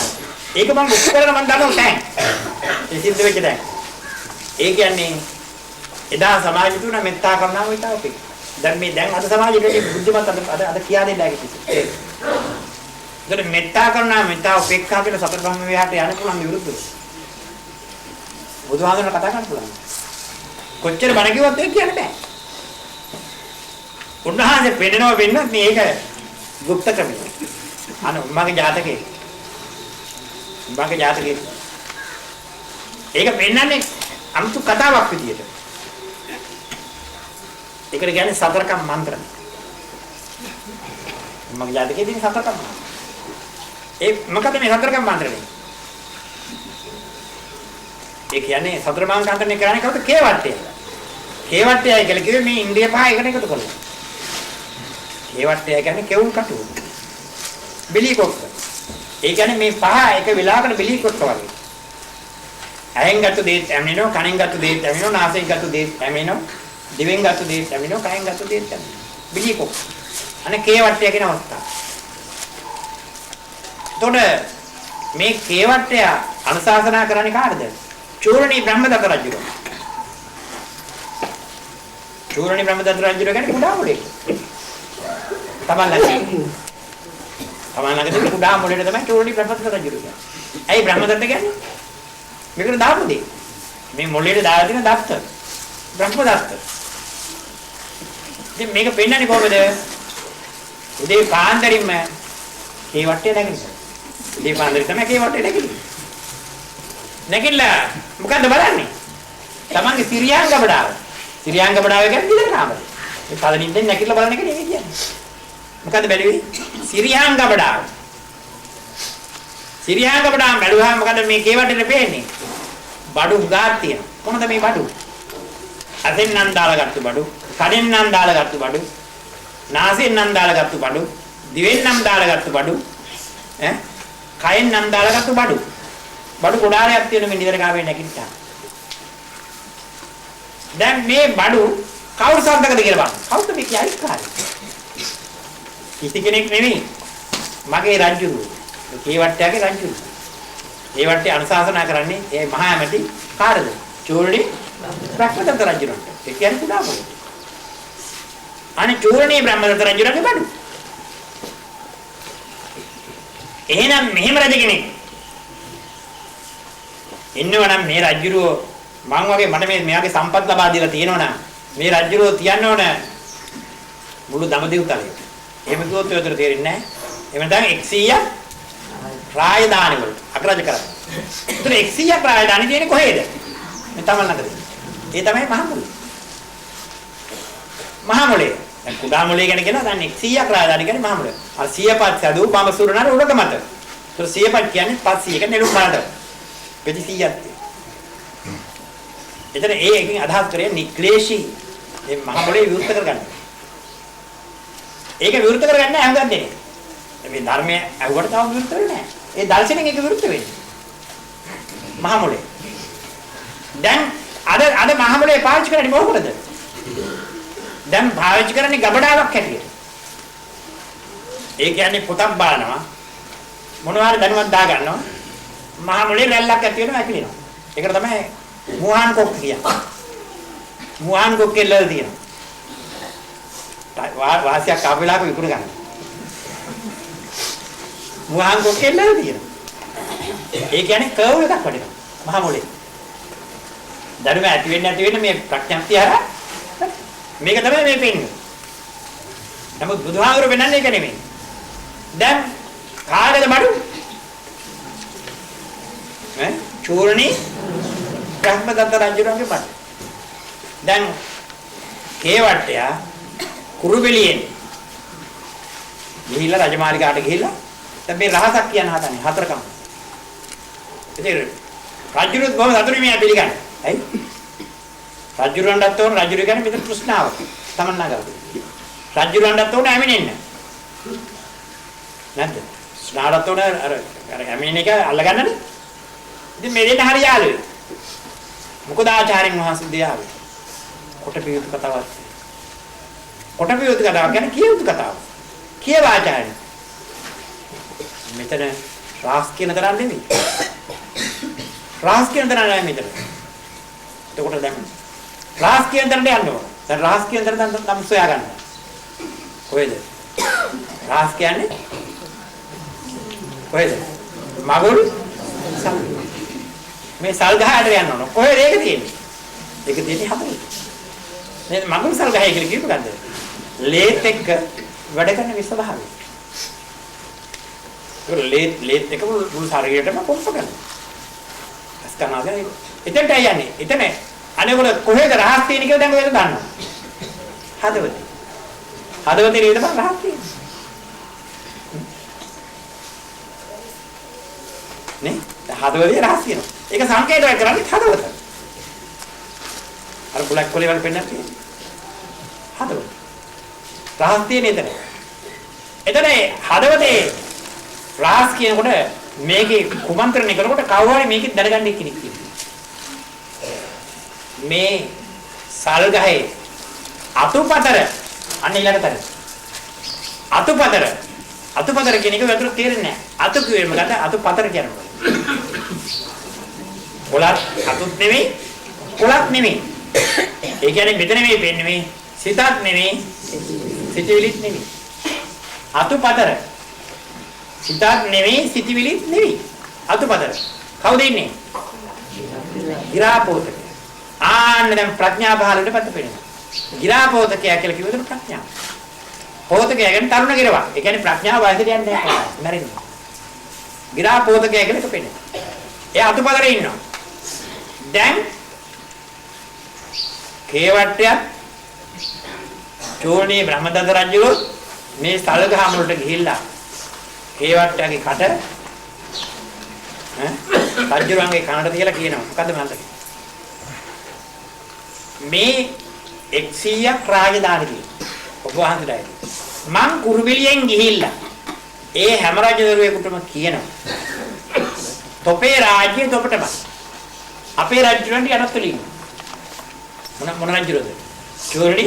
ඒක මම ඔප්පු කරලා මම දන්නවා දැන්. ඒ සිද්ධ වෙච්ච දැන්. ඒ කියන්නේ එදා සමාජය තුන මෙත්තා කරනවා විතර ඔපේ. දැන් අද සමාජයේ බුද්ධිමත් අද කියා දෙන්න නැහැ කිසි. ඒකට මෙත්තා කරනවා මෙත්තා උපේක්ඛා කියලා සතර බ්‍රහ්ම විහාරට යන්න පුළුවන් විරුද්ධව. බුදුහාමුදුරන් කතා කරන්න පුළුවන්. කොච්චර බණ කිව්වත් ඒක කියන්න බෑ. උන්වහන්සේ පෙන්නනවා වෙන්නත් මේක গুপ্ত ක්‍රමය. උම්මාගේ ජාතකේ. ඒක පෙන්නන්නේ අමුතු කතාවක් විදියට. ඒකට කියන්නේ සතරකම් මන්ත්‍ර. උම්මාගේ ජාතකයේ තියෙන සතරකම්. ඒ මොකද මේ සතරකම් මන්ත්‍රනේ? ඒ කියන්නේ සතර මහා කාන්තරනේ කරන්නේ කවුද? කේවට්ටය. කේවට්ටයයි කියලා කිව්වේ මේ ඉන්ද්‍රිය පහ එකට එකතු කරලා. කේවට්ටය කියන්නේ කෙවුම් කටුව. බිලි කොක්ක. ඒ කියන්නේ මේ පහ එක වෙලාවකට බිලි කොක්ක වගේ. ඇහෙන් ගත්ත දේත් ඇමිනෝ, කනෙන් ගත්ත දේත් ඇමිනෝ, නාසයෙන් ගත්ත දේත් ඇමිනෝ, දිවෙන් ගත්ත දේත් ඇමිනෝ, කයෙන් ගත්ත දේත් ඇමිනෝ. බිලි කොක්ක. අනේ කේවට්ටය කියන අවස්ථාව. එතකොට මේ කේවට්ටය අනුශාසනා කරන්නේ කාටද? චූරණී බ්‍රහ්මදත්ත රජුට. චූරණී බ්‍රහ්මදත්ත රජුට කියන්නේ කුඩා මොලේ. තමන් ළඟ කුඩා මොලේට තමයි චූරණී බ්‍රහ්මදත්ත රජුට කියන්නේ. ඇයි බ්‍රහ්මදත්ත කියන්නේ? මේකට දාපු දෙය. මේ මොලේට දාලා තියෙන දත්ත. බ්‍රහ්මදත්ත. ඉතින් මේක පෙන්නන්නේ කොහොමද? උදේ පාන්දරින්ම කේවට්ටය නැගිටිනවා. උදේ පාන්දරින් තමයි කේවට්ටය නැගිටින්නේ. නැගිටලා මොකද්ද බලන්නේ? තමන්ගේ සිරියාංග බඩාව. සිරියාංග බඩාව කියන්නේ නිදන කාමරය. මේ පළනින්දෙන් නැගිටලා බලන එක නෙවෙයි කියන්නේ. මොකද්ද බැලුවේ? සිරියාංග බඩාව. සිරියාංග බඩාව බැලුවාම මොකද මේ කේවට්ටේට පේන්නේ? බඩු උගාක් තියෙනවා. කොහොමද මේ බඩු? අතෙන් නම් දාලා ගත්ත බඩු, කඩෙන් නම් දාලා ගත්ත බඩු, නාසයෙන් නම් දාලා ගත්ත බඩු, දිවෙන් නම් දාලා ගත්ත බඩු, කයෙන් නම් දාලා ගත්ත බඩු. බඩු කොඩාරයක් තියෙන මේ නිදර කාමරේ නැගිට්ටා. දැන් මේ බඩු කවුරු සද්දකද කියලා බලන්න. කවුද මේ කියයිකාරී? කිසි කෙනෙක් නෙමෙයි. මගේ රජුරු. කේවට්ටයාගේ රජුරු. ඒ වටේ අනුශාසනා කරන්නේ ඒ මහා ඇමති කාටද? චූරණී බ්‍රහ්මදත්ත රජුරන්ට. ඒ කියන්නේ කුඩා මොලේ. අනේ චූරණී බ්‍රහ්මදත්ත රජුරන්ගේ බඩු. එහෙනම් මෙහෙම රජ කෙනෙක් ඉන්නවනම් මේ රජුරෝ මං වගේ මට මෙයාගේ සම්පත් ලබා දීලා තියෙනවනම් මේ රජුරෝ තියන්න ඕන මුළු දඹදිව තලයේ. එහෙම කිව්වොත් උතර තේරෙන්නේ නැහැ. එහෙම නැත්නම් 100ක් රාජධානි වලට අග්‍රජ කරන්නේ. ඒතර 100ක් රාජධානි තියෙන්නේ කොහෙද? මේ තමන් ළඟද? ඒ තමයි මහා මොලේ. මහා මොලේ. දැන් කුඩා මොලේ ගැන කියනවා දැන් 100ක් රාජධානි කියන්නේ මහා මොලේ. අර 100පත් සදු පමසුරනර උඩක මත. ඒතර 100පත් කියන්නේ 500ක නෙළුම් මලට. පෙති 100ක් තියෙනවා. එතන ඒකෙන් අදහස් කරේ නික්ලේශී මේ මහා මොලේ විවෘත කරගන්න. ඒක විවෘත කරගන්න හැංගක් දෙන්නේ. මේ ධර්මයේ අහුවට තව විවෘත වෙන්නේ නැහැ. ඒ දර්ශනෙන් ඒක විවෘත වෙන්නේ. මහා මොලේ. දැන් අද මහා මොලේ පාවිච්චි කරන්නේ මොකටද? දැන් පාවිච්චි කරන්නේ ගබඩාවක් හැටියට. ඒ කියන්නේ පොතක් බලනවා මොනවා හරි දැනුමක් දා ගන්නවා. මහා මොලේ රැල්ලක් ඇති වෙනවා ඇකිලෙනවා. ඒකට තමයි මුහාන් කොක් කියන්නේ. මුහාන් කොක් කියලා තියෙනවා. වාසියක් ආපු වෙලාවක විකුණ ගන්න. මුහාන් කොක් කියලා තියෙනවා. ඒ කියන්නේ කර්ව් එකක් වටිනවා. මහා මොලේ. ධර්ම ඇති වෙන්න මේ ප්‍රඥප්තිය හරහා මේක තමයි මේ පෙන්නේ. නමුත් බුදුහාමුදුරුවෝ වෙනන්නේ ඒක නෙමෙයි. දැන් කාගේද බඩු? චූරණී බ්‍රහ්මදත්ත රජුගේ බඩු. දැන් කේවට්ටය කුරුබෙලියෙන් ගිහිල්ලා රජමාලිගාවට ගිහිල්ලා දැන් මේ රහසක් කියන හදන්නේ හතරකම. ඉතින් රජුරුත් බොහොම සතුටින් මේ පිළිගන්නේ. ඇයි? රජුරණ්ඩත් උන රජුරු කියන්නේ මෙතන ප්‍රශ්නාවක්. තමන්නාගාව. රජුරණ්ඩත් උන ඇමිනෙන්න. නැද්ද? ස්නාඩත් උන අර ඇමිනෙන එක අල්ලගන්නනේ. ඉතින් මේ දෙන්න හරි යාළුවේ. මොකද ආචාර්යන් වහන්සේ දියාවේ. කොට පියුතු කතාවක්. කොට පියුතු කතාවක් කියන්නේ කියුතු කතාවක්. කියව ආචාර්ය. මෙතන රාස් කියන තරම් නෙමෙයි. රාස් කියන තරම් නෙමෙයි මෙතන. එතකොට දැන් රහස් කියන තැනට යන්න ඕන. දැන් රහස් කියන තැන නම් සොයා ගන්න. කොහෙද? රහස් කියන්නේ කොහෙද? මගුල් සල්. මේ සල් ගහට යන්න ඕන. කොහෙද ඒක තියෙන්නේ? ඒක තියෙන්නේ හතරේ. මේ මගුල් සල් ගහයි කියලා කියපු ගන්නද? ලේත් එක්ක වැඩ කරන විස්වභාවය. ඒක ලේත් එක්ක මුළු ශරීරයටම කොම්ප කරනවා. අස්කනාගෙන එතනට යන්නේ. එතන අනේගොල්ල කොහෙද රහස් තියෙන්නේ කියලා දැන් ඔයද දන්නවා. හදවතේ. හදවතේ නේද බං රහස් තියෙන්නේ. නේ? හදවතේ රහස් තියෙනවා. ඒක සංකේතය කරන්නේ හදවත. අර බුලක් කොලේ වල පෙන්නන්නේ හදවත. රහස් තියෙන්නේ එතන. එතන හදවතේ රහස් කියනකොට මේකේ කුමන්ත්‍රණය කරනකොට කවුරු හරි මේකේ දැනගන්න කෙනෙක් ඉන්නවා. මේ සල් ගහේ අතුපතර අන්න ඊළඟට අතුපතර කියන එක වතුර තේරෙන්නේ නැහැ. අතු කිව්වේ මොකද? අතුපතර කියනවා. කොලත් අතුත් නෙමෙයි කොලත් නෙමෙයි. ඒ කියන්නේ මෙතන නෙමෙයි වෙන්නේ මේ සිතත් නෙමෙයි සිතවිලිත් නෙමෙයි. අතුපතර සිතත් නෙමෙයි සිතවිලිත් නෙමෙයි. අතුපතර. කවුද ඉන්නේ? ගිරාපෝතක. ආන්න දැන් ප්‍රඥා බහලට පත් වෙනවා. ගිරාපෝතකය කියලා කිව්වොත් ප්‍රඥාව. පෝතකය කියන්නේ තරුණ ගිරවා. ඒ කියන්නේ ප්‍රඥාව වයසට යන්නේ නැහැ. මැරෙන්නේ. ගිරාපෝතකය කියලා එක පෙන්නනවා. එයා අතුපතරේ ඉන්නවා. දැන් කේවට්ටයත් චෝණී බ්‍රහ්මදත්ත රජුගේ මේ සල්ගහ මුලට ගිහිල්ලා කේවට්ටයාගේ කට රජුරන්ගේ කනට තියලා කියනවා. මොකද්ද මන්ද? මේ 100ක් රාජධානිය ඔබ වහන්සේටයි. මං කුරුබිලියෙන් ගිහිල්ලා ඒ හැම රජදරුවෙකුටම කියනවා. තොපේ රාජ්‍ය තොපටම. අපේ රජුරන්ට යනතුලින්. මොන රජුරද? චෝරණි.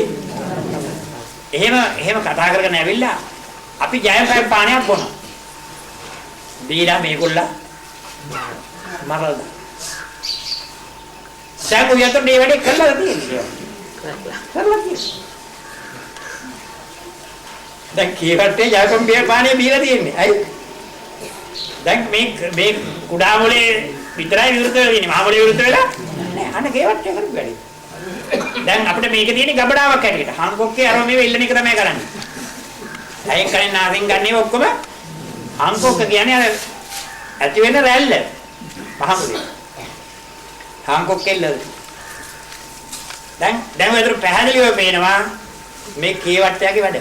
එහෙම කතා කරගෙන ඇවිල්ලා අපි ජයපෑ පානයක් බොනවා. බීලා මේගොල්ලා මරලා. දැන් ඔයයන්ට මේ වැඩේ කරලා තියෙන්නේ. කරලා තියෙන්නේ. දැන් කීකටේ ජයපෑ පානේ බීලා තියෙන්නේ. අයි. දැන් මේ කුඩා මොලේ විතරයි විරුද්ධ වෙලා ඉන්නේ. මහා මොලේ විරුද්ධ වෙලා නෑ. අන්න කේවට්ටේ කරපු වැඩේ. දැන් අපිට මේක තියෙන්නේ ගබඩාවක් හැටියට. හංකොක්කේ අර මේව ඉල්ලන එක තමයි කරන්නේ. අයින් කරන්නේ නාසින් ගන්නේ ඔක්කොම හංකොක්ක කියන්නේ අර ඇති වෙන රැල්ල. මහමුදේ. හංකොක්කෙල්ල. දැන් ඔයතර පැහැදිලිව පේනවා මේ කේවට්ටයාගේ වැඩ.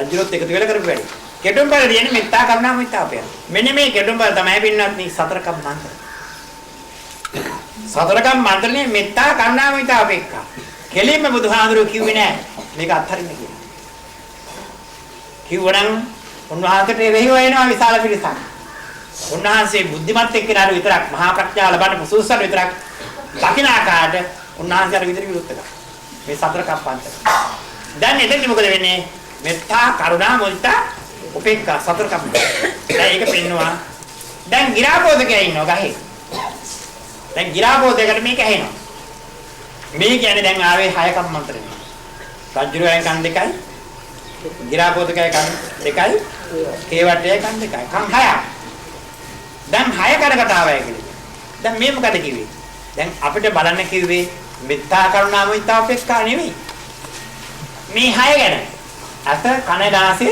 රජුරොත් එකතු වෙලා කරපු වැඩ. කෙටුම්බර කියන්නේ මෙත්තා කරුණා මෙත්තාපය. මෙන්න මේ කෙටුම්බර තමයි පින්නත් මේ සතරකම් මන්ත්‍ර. සතරකම් මන්ත්‍රනේ මෙත්තා කරුණා මෙත්තාපේක්ඛා. කෙලින්ම බුදුහාඳුරු කිව්වේ නෑ මේක අත්හරින්න කියලා. කිව්වනම් උන්වහන්සේට එරෙහිව එනවා විශාල පිරිසක්. උන්වහන්සේ බුද්ධිමත් එක්කෙනාට විතරක් මහා ප්‍රඥාව ලබන්න පුසුසුසට විතරක් දකිනාකාට උන්වහන්සේට විතර විරුද්ධ කරා. මේ සතරකම් මන්ත්‍ර. දැන් එතෙන්දි මොකද වෙන්නේ? මෙත්තා කරුණා මුදිතා උපේක්ඛා සතරකම්. දැන් ඒක පෙන්නවා. දැන් ගිරාපෝතකයා ඉන්නවා ගහේ. දැන් ගිරාපෝතකයට මේක ඇහෙනවා. මේ කියන්නේ දැන් ආවේ 6 කම් මන්ත්‍රේ. රජුරයන් කන් දෙකයි. ගිරාපෝතකයා කන් දෙකයි. කේවට්ටේ කන් දෙකයි. කන් 6ක්. දැන් 6 කරකට ආවයි කියලා. දැන් මේ මොකද කිව්වේ? දැන් අපිට බලන්න කිව්වේ මෙත්තා කරුණා මුදිතා උපේක්ඛා නෙවෙයි. මේ 6 ගැන. අත කන නාසය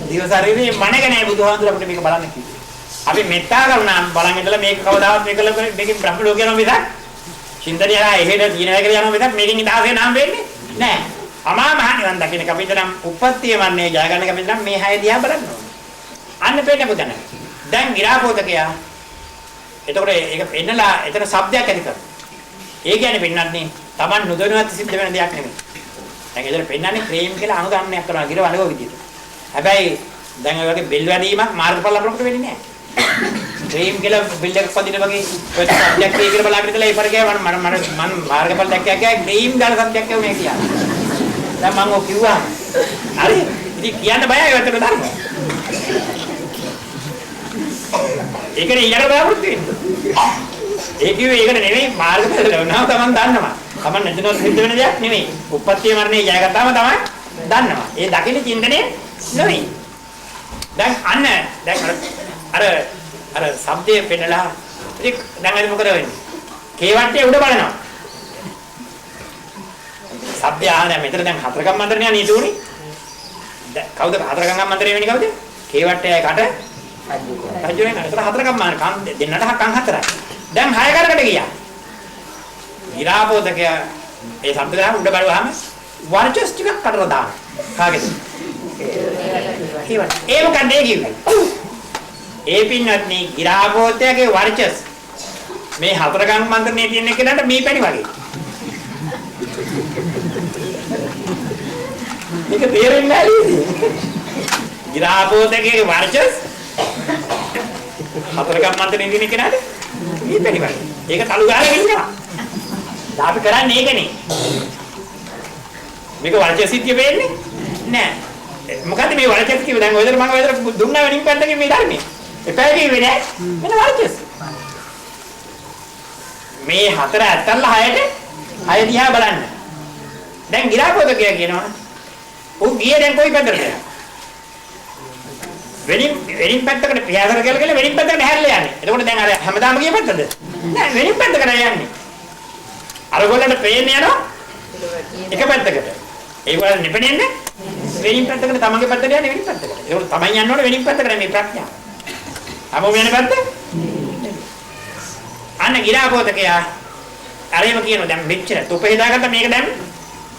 දිව ශරීරයේ මන ගැනයි බුදුහාමුදුර අපිට මේක බලන්න කිව්වේ. අපි මෙත්තා කරුණා බලන් ඉඳලා මේක කවදාවත් මේකෙන් බ්‍රහ්ම ලෝක යනවා මිසක් චින්තනය එහෙට දිනය කියලා යනවා මිසක් මේකෙන් ඉඳාසේ නම් වෙන්නේ නැහැ. අමා මහ නිවන් දකින්න කපිට නම් උප්පත්තිය වන්නේ ජය ගන්න කපිට නම් මේ 6 දිහා බලන්න ඕනේ. අන්න පෙන්න පුතන. දැන් ගිරාපෝතකයා එතකොට ඒක පෙන්නලා එතන શબ્දයක් ඇති කරනවා. ඒ කියන්නේ පෙන්නන්නේ Taman නොදැනුවත් සිද්ධ වෙන දෙයක් නෙමෙයි. දැන් ඒතර පෙන්නන්නේ ක්‍රේම් කියලා අනුගමනයක් කරනවා ගිර වලගෝ විදියට. හැබැයි දැන් ඔය වගේ බෙල් වැඩිවීමක් මාර්ගඵල ලබනකොට වෙන්නේ නැහැ. ක්‍රේම් කියලා බෙල් එකක් පදින වගේ ඔය සබ්ජෙක්ට් එක කියලා බලාගෙන ඉඳලා ඒ පරිගය මම මාර්ගඵල දැක්කා කියයි ක්‍රේම් ගාන සබ්ජෙක්ට් එක උනේ කියලා. දැන් මම ඔය කිව්වා. හරි. ඉතින් කියන්න බයයි ඔයකට දාන්න. ඒකනේ ඊළඟ බලාපොරොත්තු වෙන්නේ. ඒ කිව්වේ ඒකට නෙමෙයි මාර්ගඵල ලැබුණා Taman දන්නවා. තමන් නැතිනොත් හිත වෙන දෙයක් නෙමෙයි. උප්පත්ති මරණේ ජයගත්තාම තමයි දන්නවා. ඒ දකින්න චින්තනය නෙමෙයි. දැන් අර શબ્දයේ පෙන්නලා ඉතින් දැන් අද මොකද වෙන්නේ? කේවට්ටේ උඩ බලනවා. શબ્දය ආනේ මෙතන දැන් හතරකම් මන්ත්‍රණය නේද උනේ? කවුද හතරකම් මන්ත්‍රණය වෙන්නේ කවුද? කේවට්ටේ කට රජුනේ අතර හතරකම් මාන කන් දෙන්නට කන් හතරයි. දැන් හය කරකට ගියා. ඉරාපෝතක ඒ શબ્ද ගන්න උඩ බලුවාම වර්චස් ටිකක් කඩලා දාන. කාගේද? කේවට්. ඒ මොකක්ද ඒ කිව්වේ? ඒ පින්නත් නේ ඉරාපෝතකගේ වර්චස් මේ හතරකම් මන්ත්‍රණේ තියෙන එකකට මේ පැණි වගේ. මේක තේරෙන්නේ නැහැ නේද? ඉරාපෝතකගේ වර්චස් හතරකම් මන්ත්‍රණේ තියෙන එකකට මේ පැණි වගේ. ඒක තලු ගාලා ඉන්නවා. අපි කරන්නේ ඒකනේ. මේක වර්චස් සිද්ධිය වෙන්නේ නෑ. මොකද මේ වර්චස් කිව්ව දැන් ඔයදර මම ඔයදර දුන්නා වෙනින් පැත්තකින් මේ ධර්මයේ. එපා කිව්වේ නෑ. මෙන්න වර්චස්. මේ හතර ඇත්තල්ලා හයට හය දිහා බලන්න. දැන් ගිරාපෝතකයා කියනවා ඌ ගියේ දැන් කොයි පැත්තටද? වෙනින් පැත්තකට පියාසර කියලා වෙනින් පැත්තකට හැරලා යන්නේ. එතකොට දැන් අර හැමදාම ගිය පැත්තද? නෑ වෙනින් පැත්තකට යන්නේ. අරගොල්ලන්ට පේන්නේ යනවා එක පැත්තකට. ඒගොල්ලන් නිපෙන්නේ වෙනින් පැත්තකට තමන්ගේ පැත්තට යන්නේ වෙනින් පැත්තකට. ඒගොල්ලෝ තමන් යන්න ඕනේ වෙනින් පැත්තකට මේ ප්‍රඥාව. අපෝ වෙන පැත්ත? අන්න ගිරාපෝතකයා අරේම කියනවා දැන් මෙච්චර තුපේ දාගත්ත මේක දැන්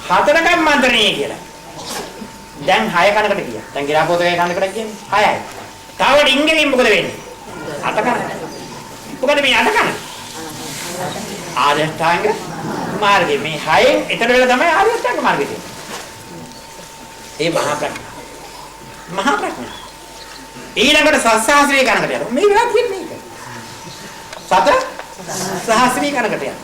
හතරකම් මන්ත්‍රණිය කියලා. දැන් 6 කනකට ගියා. දැන් ගිරාපෝතකයා කනකට කියන්නේ 6යි. තව ඩිංගෙකින් මොකද වෙන්නේ? 8 කන. මොකද මේ 8 කන? ආර්ය අෂ්ටාංග මාර්ගය මේ 6න් ඊතර වෙලා තමයි ආර්ය අෂ්ටාංග මාර්ගය තියෙන්නේ. ඒ මහා ප්‍රඥා. මහා ප්‍රඥා. ඊළඟට සත්‍යාශ්‍රී කනකට යනවා. මේ වෙලාවට තියෙන්නේ මේක. සත්‍යාශ්‍රී කනකට යනවා.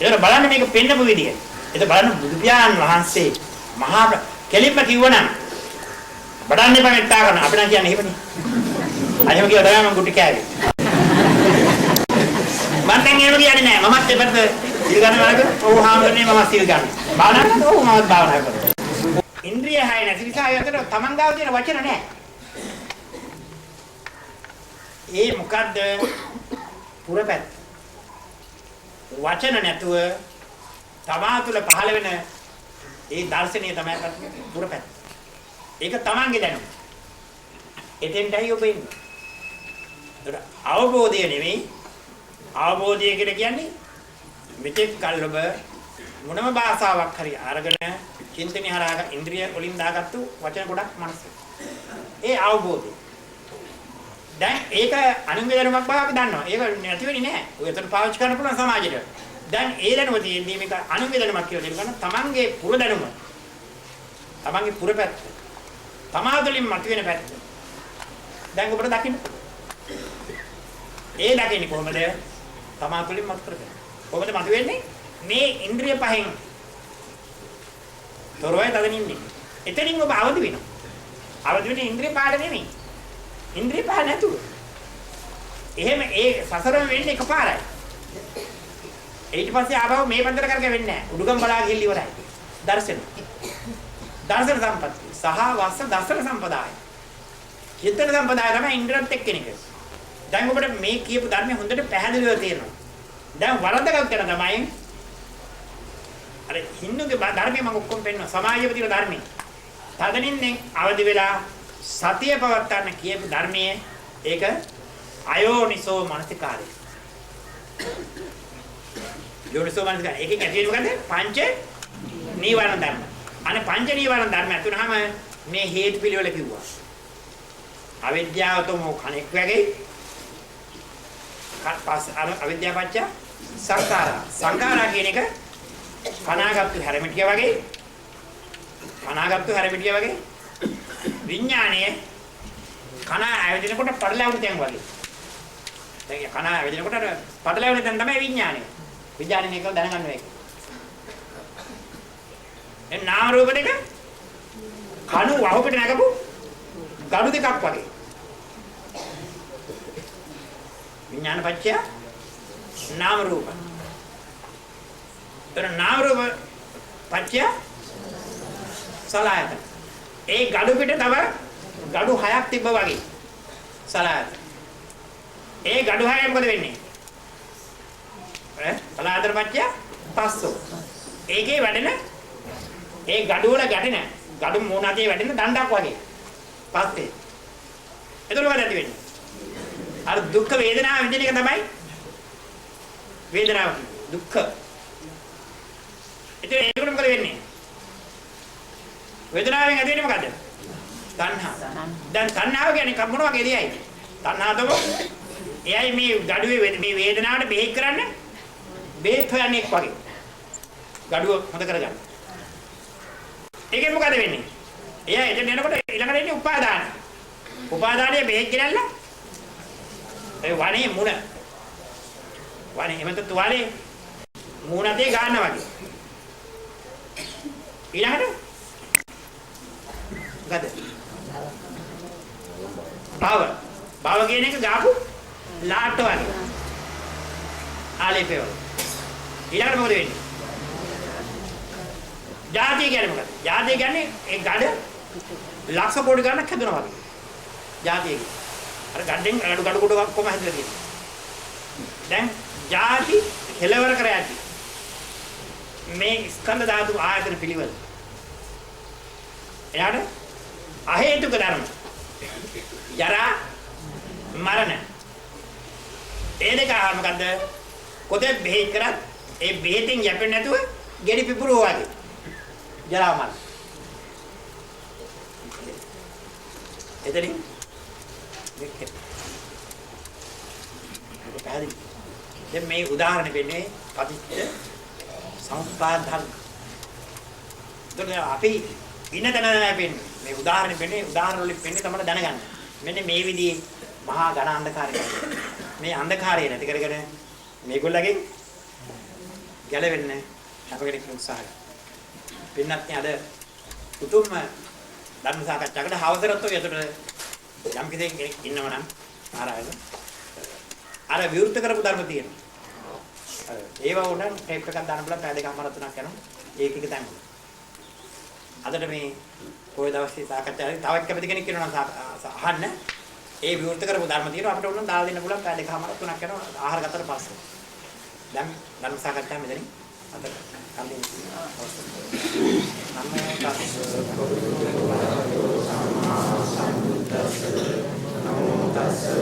ඒක බලන්න මේක පෙන්නපු විදිය. ඒක බලන්න බුදු පියාණන් වහන්සේ මහා කෙලින්ම කිව්වනම් බඩන්න එපා මෙත්තා කරන අපි නම් කියන්නේ එහෙමනේ. අයම කියව තමයි මම කුටි කෑවේ. මම දැන් එහෙම කියන්නේ නෑ. මමත් දෙපැත්ත සිල් ගන්න වලක ඔව් හාමුදුරනේ මම සිල් ගන්න. භාවනා කරනවා ඔව් මමත් භාවනා කරනවා. ඉන්ද්‍රිය හය නැති නිසා යතර තමන් ගාව තියෙන වචන නෑ. ඒ මොකද්ද? පුරපැත්ත. වචන නැතුව තමා තුළ පහළ වෙන ඒ දර්ශනීය තමයි පුරපැත්ත. ඒක තමන්ගේ දැනුම. එතෙන්ටයි ඔබ ඉන්නේ. ඒක අවබෝධය නෙමෙයි. අවබෝධය කියලා කියන්නේ මෙතෙක් කල් ඔබ මොනම භාෂාවක් හරි අරගෙන චින්තනය හරහා ඉන්ද්‍රිය වලින් දාගත්තු වචන ගොඩක් මනසේ. ඒ අවබෝධය. දැන් ඒක අනුන්ගේ දැනුමක් බව අපි දන්නවා. ඒක නැති වෙන්නේ නැහැ. ඔය එතන පාවිච්චි කරන්න පුළුවන් සමාජයට. දැන් ඒ දැනුම තියෙන්නේ මේක අනුන්ගේ දැනුමක් කියලා දෙන්න තමන්ගේ පුර දැනුම. තමන්ගේ පුර පැත්ත. තමාතුලින් මතුවෙන පැත්ත. දැන් ඔබට දකින්න. ඒ දකින්නේ කොහොමද? තමාතුලින් මතු කරගෙන. කොහොමද මතුවෙන්නේ? මේ ඉන්ද්‍රිය පහෙන් තොරවයි තදන් ඉන්නේ. එතනින් ඔබ අවදි වෙනවා. අවදි වෙන්නේ ඉන්ද්‍රිය පාඩ නෙමෙයි. ඉන්ද්‍රිය පහ නැතුව. එහෙම ඒ සසරම වෙන්නේ එකපාරයි. ඊට පස්සේ ආවව මේ බන්දර කරගෙන වෙන්නේ නැහැ. උඩුගම් බලා ගිහින් ඉවරයි. දර්ශන. දර්ශන සම්පatti. සහ වස්ස දර්ශන සම්පදාය. චිත්තන සම්පදාය තමයි ඉන්ද්‍රියත් එක්කෙනෙක්. දැන් ඔබට මේ කියපු ධර්මය හොඳට පැහැදිලිව තේරෙනවා. දැන් වරදගත් කරන තමයි අර හින්දුගේ ධර්මය මම ඔක්කොම පෙන්නනවා. සමාජයේ තියෙන ධර්මය. තදනින්නේ අවදි වෙලා සතිය පවත්තන්න කියපු ධර්මයේ ඒක අයෝනිසෝ මනසිකාරය. යෝනිසෝ මනසිකාරය. ඒකෙන් ඇති වෙන්නේ මොකද? පංච නීවරණ ධර්ම. අනේ පංච නීවරණ ධර්ම ඇතුණාම මේ හේතු පිළිවෙල කිව්වා. අවිද්‍යාව තෝ කණෙක් වගේ අවිද්‍යාව පත්‍ය සංඛාරා කියන එක කනාගත්තු හැරමිටිය වගේ විඥානයේ කන ඇවිදිනකොට පඩලැවුන තැන් වගේ. දැන් කන ඇවිදිනකොට පඩලැවුන තැන් තමයි විඥානය. විඥානය එක දැනගන්න එක. එන් නාම රූප දෙක කණු වහුපිට නැගපු ගඩු දෙකක් වගේ. විඥාන පත්‍ය නාම රූප. තර නාම රූප පත්‍ය සලආයතන. ඒ gadu පිට තව gadu 6ක් තිබ්බ වගේ. සලආයතන. ඒ gadu 6 මොකද වෙන්නේ? සලආයතන පත්‍ය පස්සෝ. ඒකේ වැඩෙන ඒ gadu වල ගැටෙන gadu මූණ අතේ වැඩෙන දණ්ඩක් වගේ. පස්සේ. එතකොට මොකද ඇති වෙන්නේ? අර දුක්ඛ වේදනාව විඳින එක තමයි වේදනාව දුක්ඛ. ඒකට මොකද වෙන්නේ? වේදනාවෙන් ඇති වෙන්නේ මොකද? තණ්හා. දැන් තණ්හාව කියන්නේ මොන වගේ දෙයක්ද? තණ්හා තමයි. එයයි මේ gaduවේ මේ වේදනාවට බෙහෙත් කරන්නේ බෙහෙත් හොයන්නේ එක් වගේ. gaduව හොඳ කරගන්න. ඒකෙන් මොකද වෙන්නේ? එයා එතන යනකොට ඊළඟට එන්නේ උපාදාන. උපාදානයේ බෙහෙත් ගෙනල්ලා ඒ වනේ මුණ වනේ එමෙත තුවාලේ මූණ අතේ ගන්නවා වගේ. ඊළඟට ගද බව කියන එක ගාපු ලාට්ට වගේ. ආලේපේ වගේ. ඊළඟට මොකද වෙන්නේ? ජාතිය කියන්නේ මොකද? ජාතිය කියන්නේ ඒ ගඩ ලක්ෂ කෝටි ගණනක් හැදුනා වගේ. ජාතිය කියන්නේ අර ගඩෙන් ගඩ කොට කොහොම හැදලා තියෙන්නේ. දැන් ಜಾති කෙලවර කර ඇති මේ ස්කන්ධ ධාතු ආයතන පිළිවෙල. එයාට අහේතුක ධර්ම. ජරා මරණ. ඒ දෙක මොකද්ද? කොතේ බෙහෙත් කරත් ඒ බෙහෙතෙන් යැපෙන්නේ නැතුව ගෙඩි පිපුරුව වගේ. ජරා මරණ. එතනින් දැන් මේ උදාහරණ වෙන්නේ පටිච්ච සමුප්පාද ධර්ම. ඒතකොට අපි ඉන්න තැන වෙන්නේ මේ උදාහරණ වෙන්නේ උදාහරණ වලින් වෙන්නේ තමයි දැනගන්න. මෙන්න මේ විදිහේ මහා ඝන අන්ධකාරය. මේ අන්ධකාරය නැති කරගෙන මේගොල්ලගෙන් ගැලවෙන්න අපගෙන උත්සාහ කරනවා. පින්නත් අද උතුම්ම ධර්ම සාකච්ඡාවකට අවසරත් ඔය එතකොට යම් කෙනෙක් ඉන්නවනම් ආරායන අර විවෘත කරපු ධර්ම තියෙනවා. අර ඒව උනන් ටේප් එකක් දාන්න බලලා පැය දෙකමාර තුනක් යනවා. ඒක එක තැන්. අදට මේ පොය දවසේ සාකච්ඡාවේ තවත් කැමති කෙනෙක් ඉන්නවා නම් අහන්න. ඒ විවෘත කරපු ධර්ම තියෙනවා අපිට උනන් දාලා දෙන්න පුළුවන් පැය දෙකමාර තුනක් යනවා ආහාර ගත්තට පස්සේ. දැන් ධර්ම සාකච්ඡාව මෙතනින් අද කලින් නමෝ තස්ස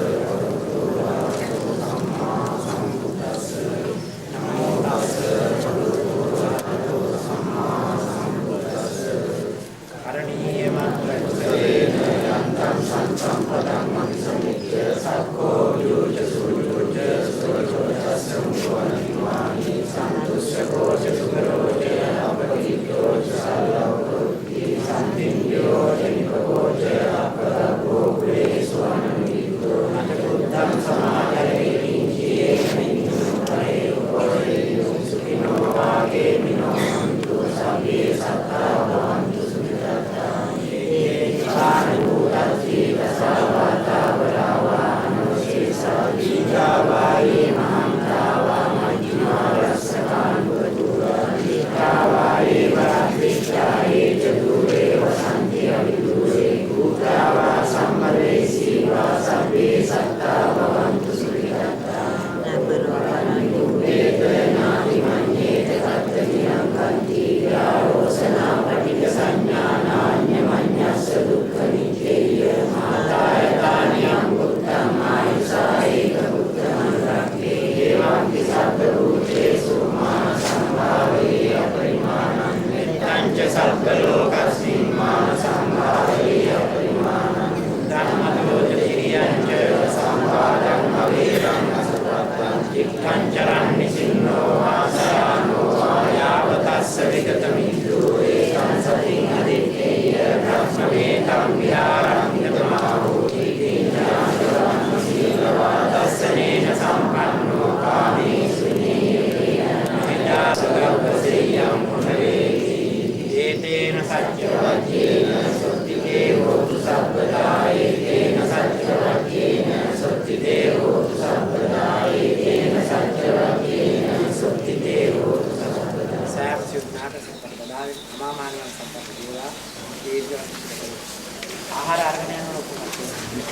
ආහාර අරගෙන යනකොට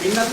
ඉන්නත්